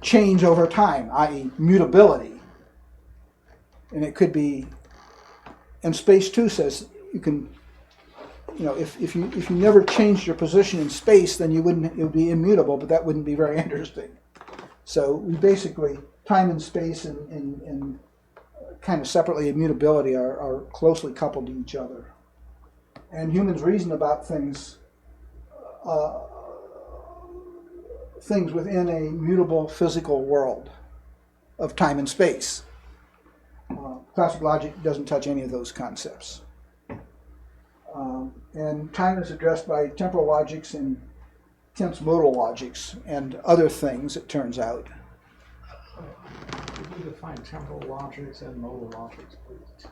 change over time, i.e. mutability. And it could be And space 2 says you can, if you never changed your position in space, then it would be immutable, but that wouldn't be very interesting. So we basically, time and space and kind of separately immutability are closely coupled to each other. And humans reason about things within a mutable physical world of time and space. Classical logic doesn't touch any of those concepts. And time is addressed by temporal logics and tense modal logics and other things, it turns out. Could you define temporal logics and modal logics, please?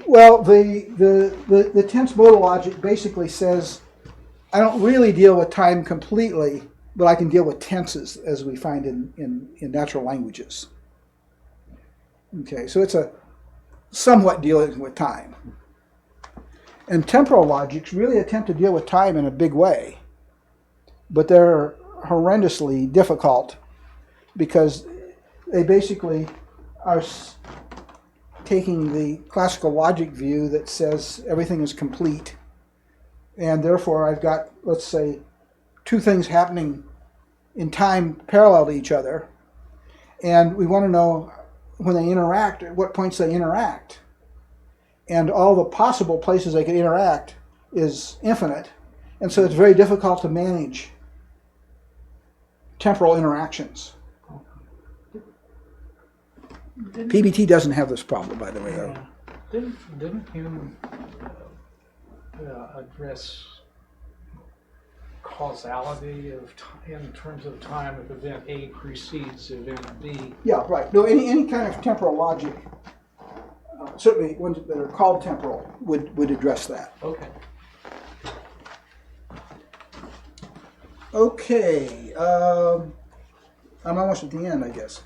Well, the tense modal logic basically says, I don't really deal with time completely, but I can deal with tenses, as we find in natural languages. Okay, so it's a somewhat dealing with time. And temporal logics really attempt to deal with time in a big way, but they're horrendously difficult because they basically are taking the classical logic view that says everything is complete, and therefore I've got, let's say, two things happening in time parallel to each other, and we want to know when they interact, at what points they interact. And all the possible places they could interact is infinite, and so it's very difficult to manage temporal interactions. PBT doesn't have this problem, by the way, though. Didn't Hume address causality in terms of time if event A precedes event B? Yeah, right. No, any kind of temporal logic, certainly ones that are called temporal, would address that. Okay. Okay. I'm almost at the end, I guess.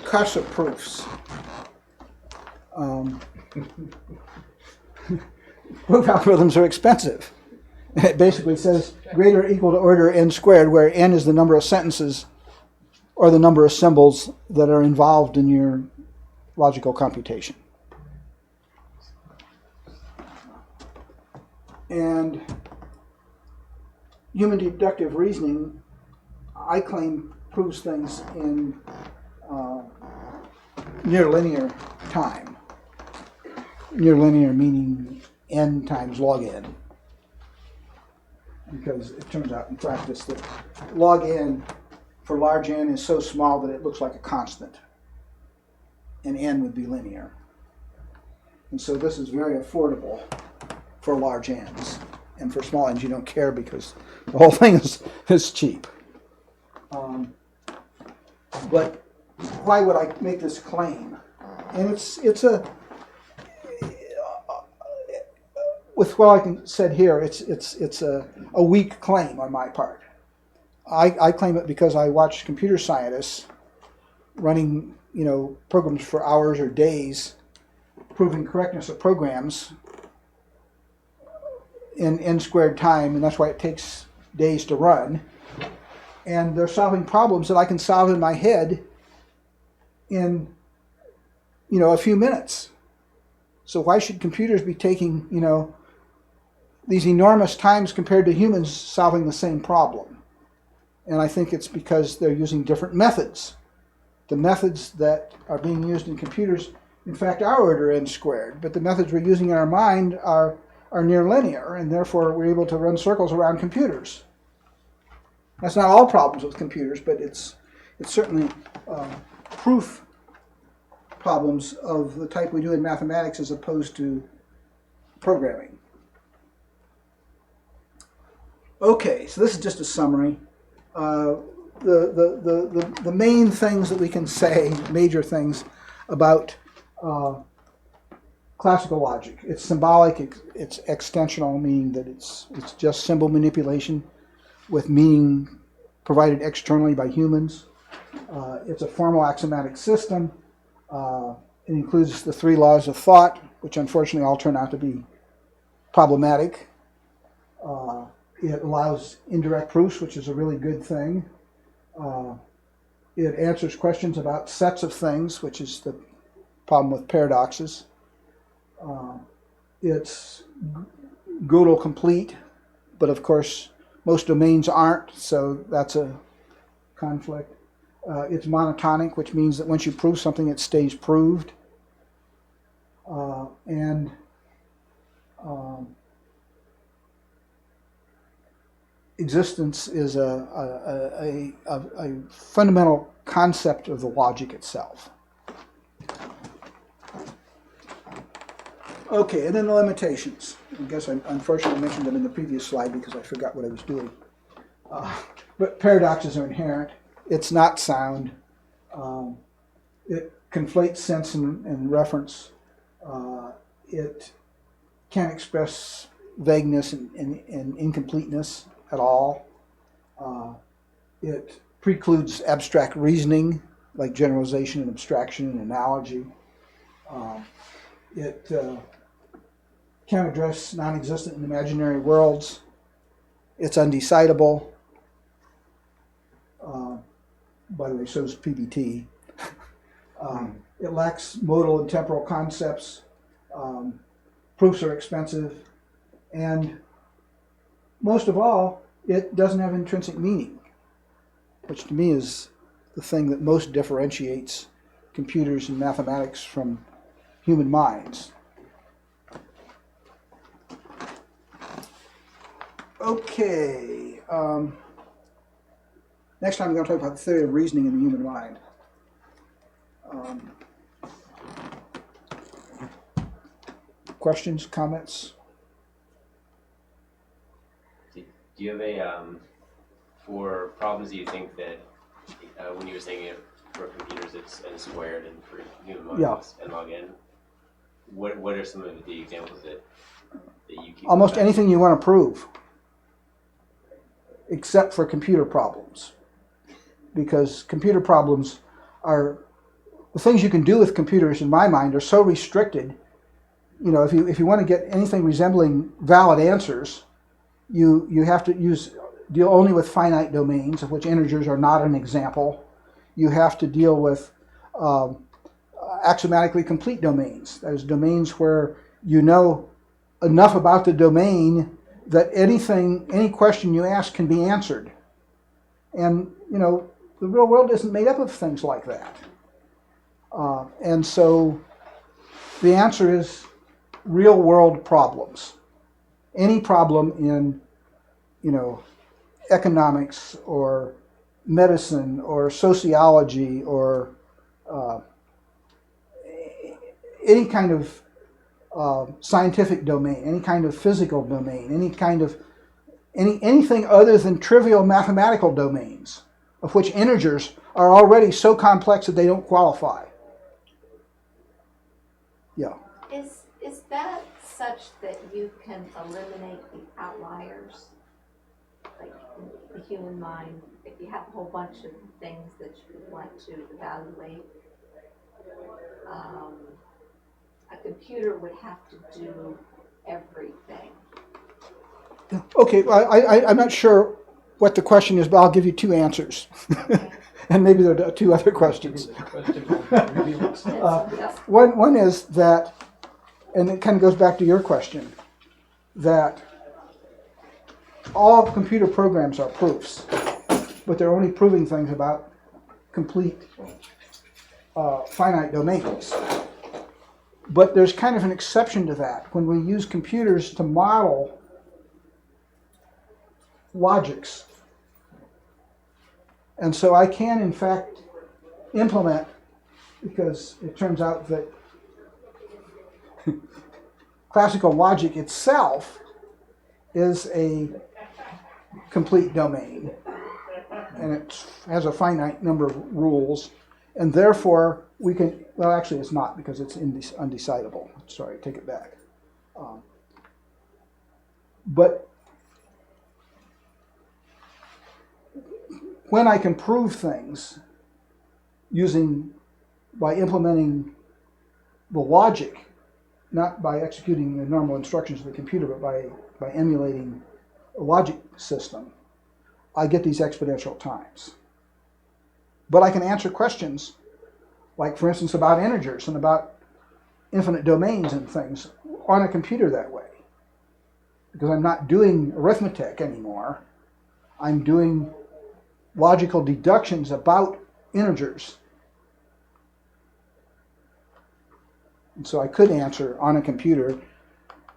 Cost of proofs. Proof algorithms are expensive. It basically says greater or equal to order n squared, where n is the number of sentences or the number of symbols that are involved in your logical computation. And human deductive reasoning, I claim, proves things in near linear time. Near linear meaning n times log n. Because it turns out in practice that log n for large n is so small that it looks like a constant. And n would be linear. And so this is very affordable for large n's. And for small n's you don't care because the whole thing is cheap. But why would I make this claim? And it's a with what I said here, it's a weak claim on my part. I claim it because I watch computer scientists running programs for hours or days, proving correctness of programs in n squared time, and that's why it takes days to run. And they're solving problems that I can solve in my head in a few minutes. So why should computers be taking these enormous times compared to humans solving the same problem? And I think it's because they're using different methods. The methods that are being used in computers, in fact, are order n squared, but the methods we're using in our mind are near linear, and therefore we're able to run circles around computers. That's not all problems with computers, but it's certainly proof problems of the type we do in mathematics as opposed to programming. Okay, so this is just a summary. The main things that we can say, major things about classical logic. It's symbolic, it's extensional, meaning that it's just symbol manipulation with meaning provided externally by humans. It's a formal axiomatic system. It includes the three laws of thought, which unfortunately all turn out to be problematic. It allows indirect proofs, which is a really good thing. It answers questions about sets of things, which is the problem with paradoxes. It's Gödel complete, but of course most domains aren't, so that's a conflict. It's monotonic, which means that once you prove something, it stays proved. And existence is a fundamental concept of the logic itself. Okay, and then the limitations. I guess I unfortunately mentioned them in the previous slide because I forgot what I was doing. But paradoxes are inherent. It's not sound. It conflates sense and reference. It can't express vagueness and incompleteness at all. It precludes abstract reasoning, like generalization and abstraction and analogy. It can't address non-existent and imaginary worlds. It's undecidable. By the way, so is PBT. It lacks modal and temporal concepts. Proofs are expensive. And most of all, it doesn't have intrinsic meaning, which to me is the thing that most differentiates computers and mathematics from human minds. Okay. Next time I'm going to talk about the theory of reasoning in the human mind. Questions, comments? Do you have a, for problems that you think that, when you were saying it for computers it's n squared and for human minds it's n log n, what are some of the examples that you keep? Almost anything you want to prove, except for computer problems. Because computer problems are, the things you can do with computers in my mind are so restricted. You know, if you want to get anything resembling valid answers, you have to deal only with finite domains, of which integers are not an example. You have to deal with axiomatically complete domains. That is, domains where you know enough about the domain that any question you ask can be answered. And, you know, the real world isn't made up of things like that. And so the answer is real world problems. Any problem in, you know, economics or medicine or sociology or any kind of scientific domain, any kind of physical domain, anything other than trivial mathematical domains, of which integers are already so complex that they don't qualify. Yeah. Is that such that you can eliminate the outliers? Like in the human mind, if you have a whole bunch of things that you want to evaluate, a computer would have to do everything. Okay, well, I'm not sure what the question is, but I'll give you two answers. And maybe there are two other questions. One is that, and it kind of goes back to your question, that all computer programs are proofs, but they're only proving things about complete finite domains. But there's kind of an exception to that. When we use computers to model logics, and so I can, in fact, implement, because it turns out that classical logic itself is a complete domain, and it has a finite number of rules, and therefore we can, well, actually it's not, because it's undecidable. Sorry, take it back. But when I can prove things by implementing the logic, not by executing the normal instructions of the computer, but by emulating a logic system, I get these exponential times. But I can answer questions, like for instance about integers and about infinite domains and things on a computer that way. Because I'm not doing arithmetic anymore. I'm doing logical deductions about integers. And so I could answer on a computer,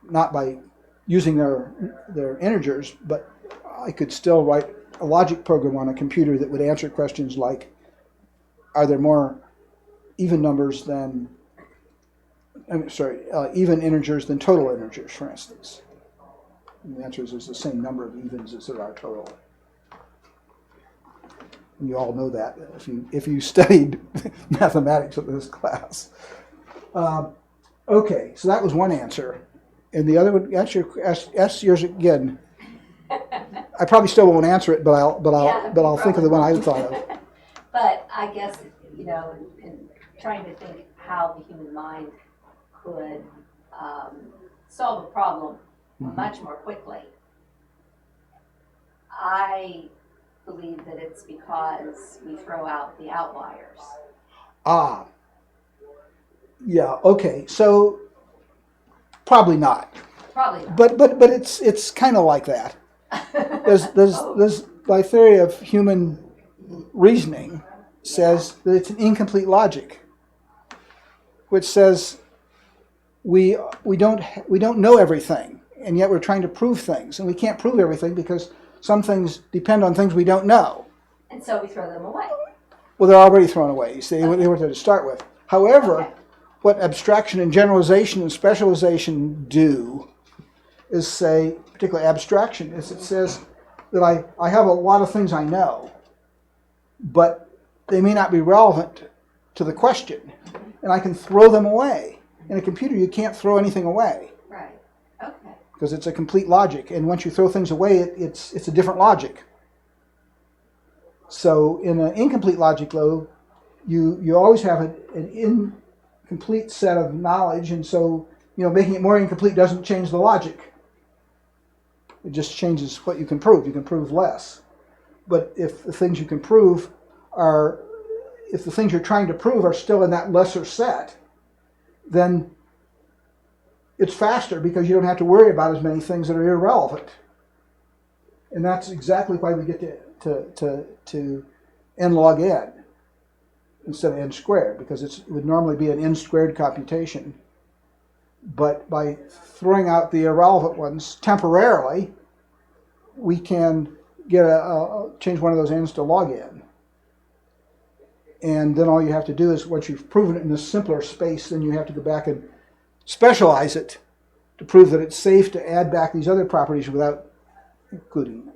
not by using their integers, but I could still write a logic program on a computer that would answer questions like, are there more even numbers than, even integers than total integers, for instance? And the answer is there's the same number of evens as there are total. And you all know that if you studied mathematics in this class. Okay, so that was one answer. And the other one, ask yours again. I probably still won't answer it, but I'll think of the one I thought of. But I guess, in trying to think how the human mind could solve a problem much more quickly, I believe that it's because we throw out the outliers. Yeah, okay, so probably not. Probably not. But it's kind of like that. There's my theory of human reasoning says that it's an incomplete logic, which says we don't know everything, and yet we're trying to prove things, and we can't prove everything because some things depend on things we don't know. And so we throw them away. Well, they're already thrown away. You see, they were there to start with. However, Okay. what abstraction and generalization and specialization do is say, particularly abstraction, is it says that I have a lot of things I know, but they may not be relevant to the question, and I can throw them away. In a computer, you can't throw anything away Right. Okay. because it's a complete logic, and once you throw things away, it's a different logic. So in an incomplete logic, though, you always have an incomplete set of knowledge, and so making it more incomplete doesn't change the logic. It just changes what you can prove. You can prove less. But if the things you can prove if the things you're trying to prove are still in that lesser set, then it's faster because you don't have to worry about as many things that are irrelevant. And that's exactly why we get to n log n instead of n squared, because it would normally be an n squared computation. But by throwing out the irrelevant ones temporarily, we can get change one of those n's to log n. And then all you have to do is, once you've proven it in this simpler space, then you have to go back and specialize it to prove that it's safe to add back these other properties without including them.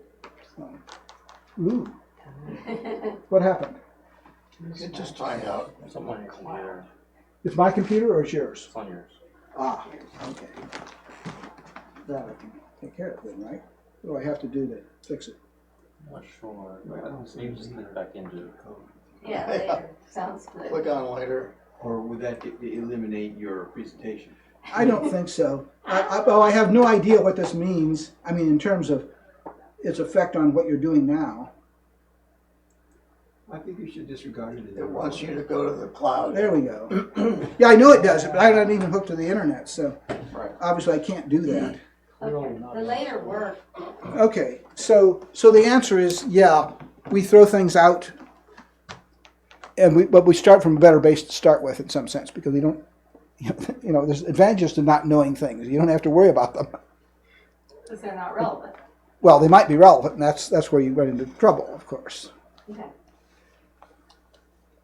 So, ooh. What happened? You just find out. It's on my computer. It's my computer or it's yours? It's on yours. Ah, okay. That I can take care of then, right? What do I have to do to fix it? I'm not sure. Maybe just click back into the code. Yeah, later. Sounds good. Click on later. Or would that eliminate your presentation? I don't think so. I have no idea what this means. I mean, in terms of its effect on what you're doing now. I think you should disregard it. It wants you to go to the cloud. There we go. Yeah, I know it does it, but I'm not even hooked to the internet, so Right. obviously I can't do that. Okay. The later work. Okay, so the answer is, yeah, we throw things out, but we start from a better base to start with in some sense, because we don't, there's advantages to not knowing things. You don't have to worry about them. Because they're not relevant. Well, they might be relevant, and that's where you run into trouble, of course. Okay.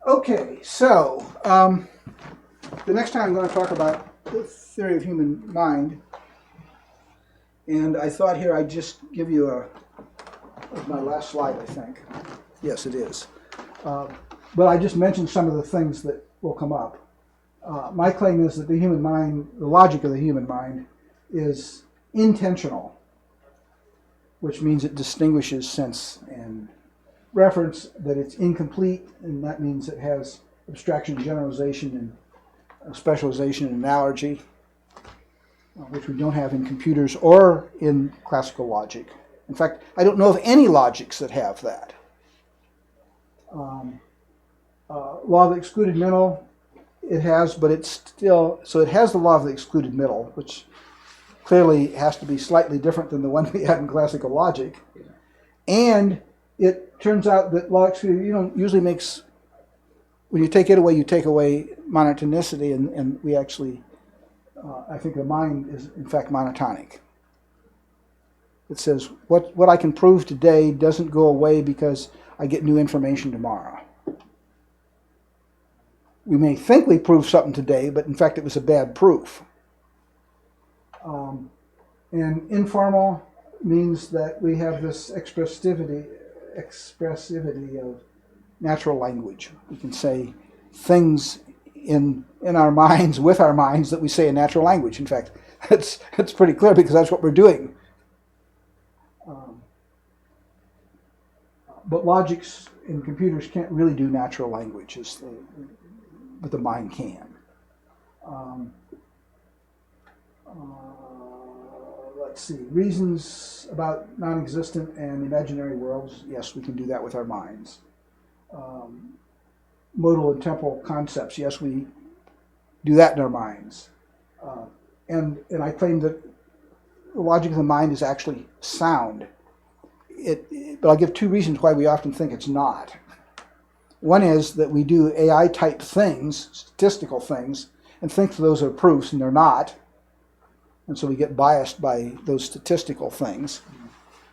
Okay, so the next time I'm going to talk about the theory of human mind, and I thought here I'd just give you my last slide, I think. Yes, it is. But I just mentioned some of the things that will come up. My claim is that the human mind, the logic of the human mind, is intentional, which means it distinguishes sense and reference, that it's incomplete, and that means it has abstraction, generalization, and specialization and analogy, which we don't have in computers or in classical logic. In fact, I don't know of any logics that have that. Law of Excluded Middle it has, but it's still, so it has the law of the excluded middle, which clearly has to be slightly different than the one we had in classical logic. And it turns out that law of excluded, usually makes, when you take it away, you take away monotonicity, and we actually, I think the mind is in fact monotonic. It says, what I can prove today doesn't go away because I get new information tomorrow. We may think we proved something today, but in fact it was a bad proof. And informal means that we have this expressivity of natural language. We can say things in our minds, with our minds, that we say in natural language. In fact, it's pretty clear because that's what we're doing. But logics in computers can't really do natural language, but the mind can. Let's see, reasons about non-existent and imaginary worlds, yes, we can do that with our minds. Modal and temporal concepts, yes, we do that in our minds. And I claim that the logic of the mind is actually sound. But I'll give two reasons why we often think it's not. One is that we do AI-type things, statistical things, and think those are proofs, and they're not. And so we get biased by those statistical things.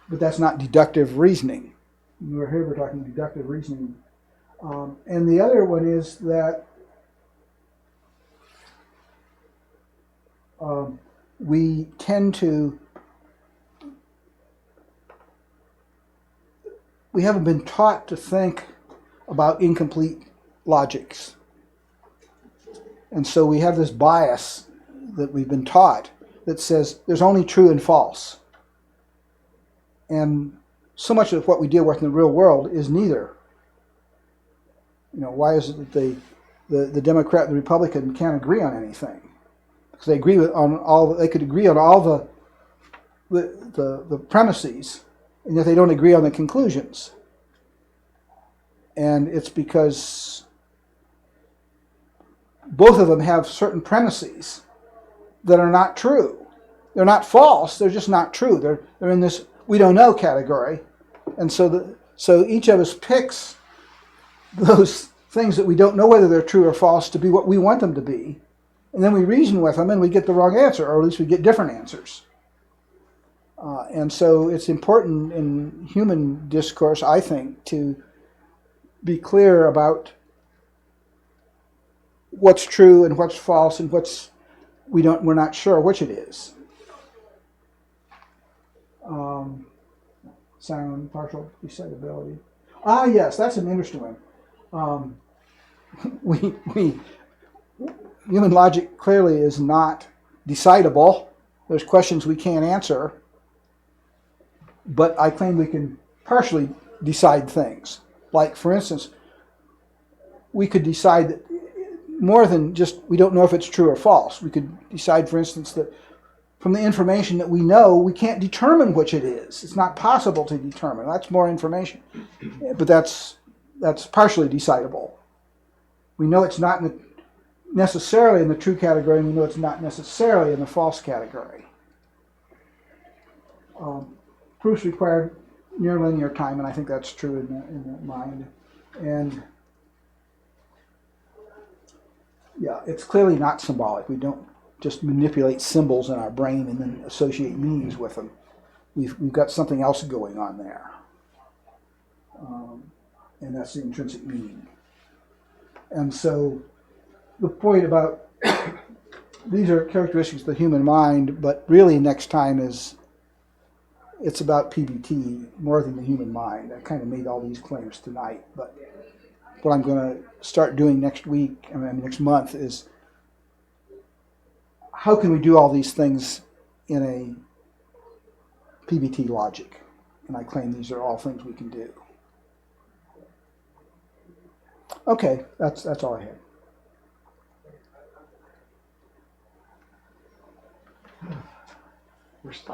But that's not deductive reasoning. We're talking deductive reasoning. And the other one is that we tend to, we haven't been taught to think about incomplete logics. And so we have this bias that we've been taught that says there's only true and false. And so much of what we deal with in the real world is neither. Why is it that the Democrat and the Republican can't agree on anything? Because they agree on all. They could agree on all the premises, and yet they don't agree on the conclusions. And it's because both of them have certain premises that are not true. They're not false. They're just not true. They're in this we don't know category, and so each of us picks those things that we don't know whether they're true or false to be what we want them to be, and then we reason with them and we get the wrong answer, or at least we get different answers. And so it's important in human discourse, I think, to be clear about what's true and what's false and we're not sure which it is. Sound, partial recitability. Yes, that's an interesting one. Human logic clearly is not decidable. There's questions we can't answer, but I claim we can partially decide things. Like, for instance, we could decide that more than just we don't know if it's true or false. We could decide, for instance, that from the information that we know, we can't determine which it is. It's not possible to determine. That's more information. But that's partially decidable. We know it's not necessarily in the true category, and we know it's not necessarily in the false category. Proofs require near linear time, and I think that's true in the mind. And yeah, it's clearly not symbolic. We don't just manipulate symbols in our brain and then associate meanings with them. We've got something else going on there. And that's the intrinsic meaning. And so the point about these are characteristics of the human mind, but really next time it's about PBT more than the human mind. I kind of made all these claims tonight, but what I'm going to start doing next month is how can we do all these things in a PBT logic? And I claim these are all things we can do. Okay, that's all I had. We're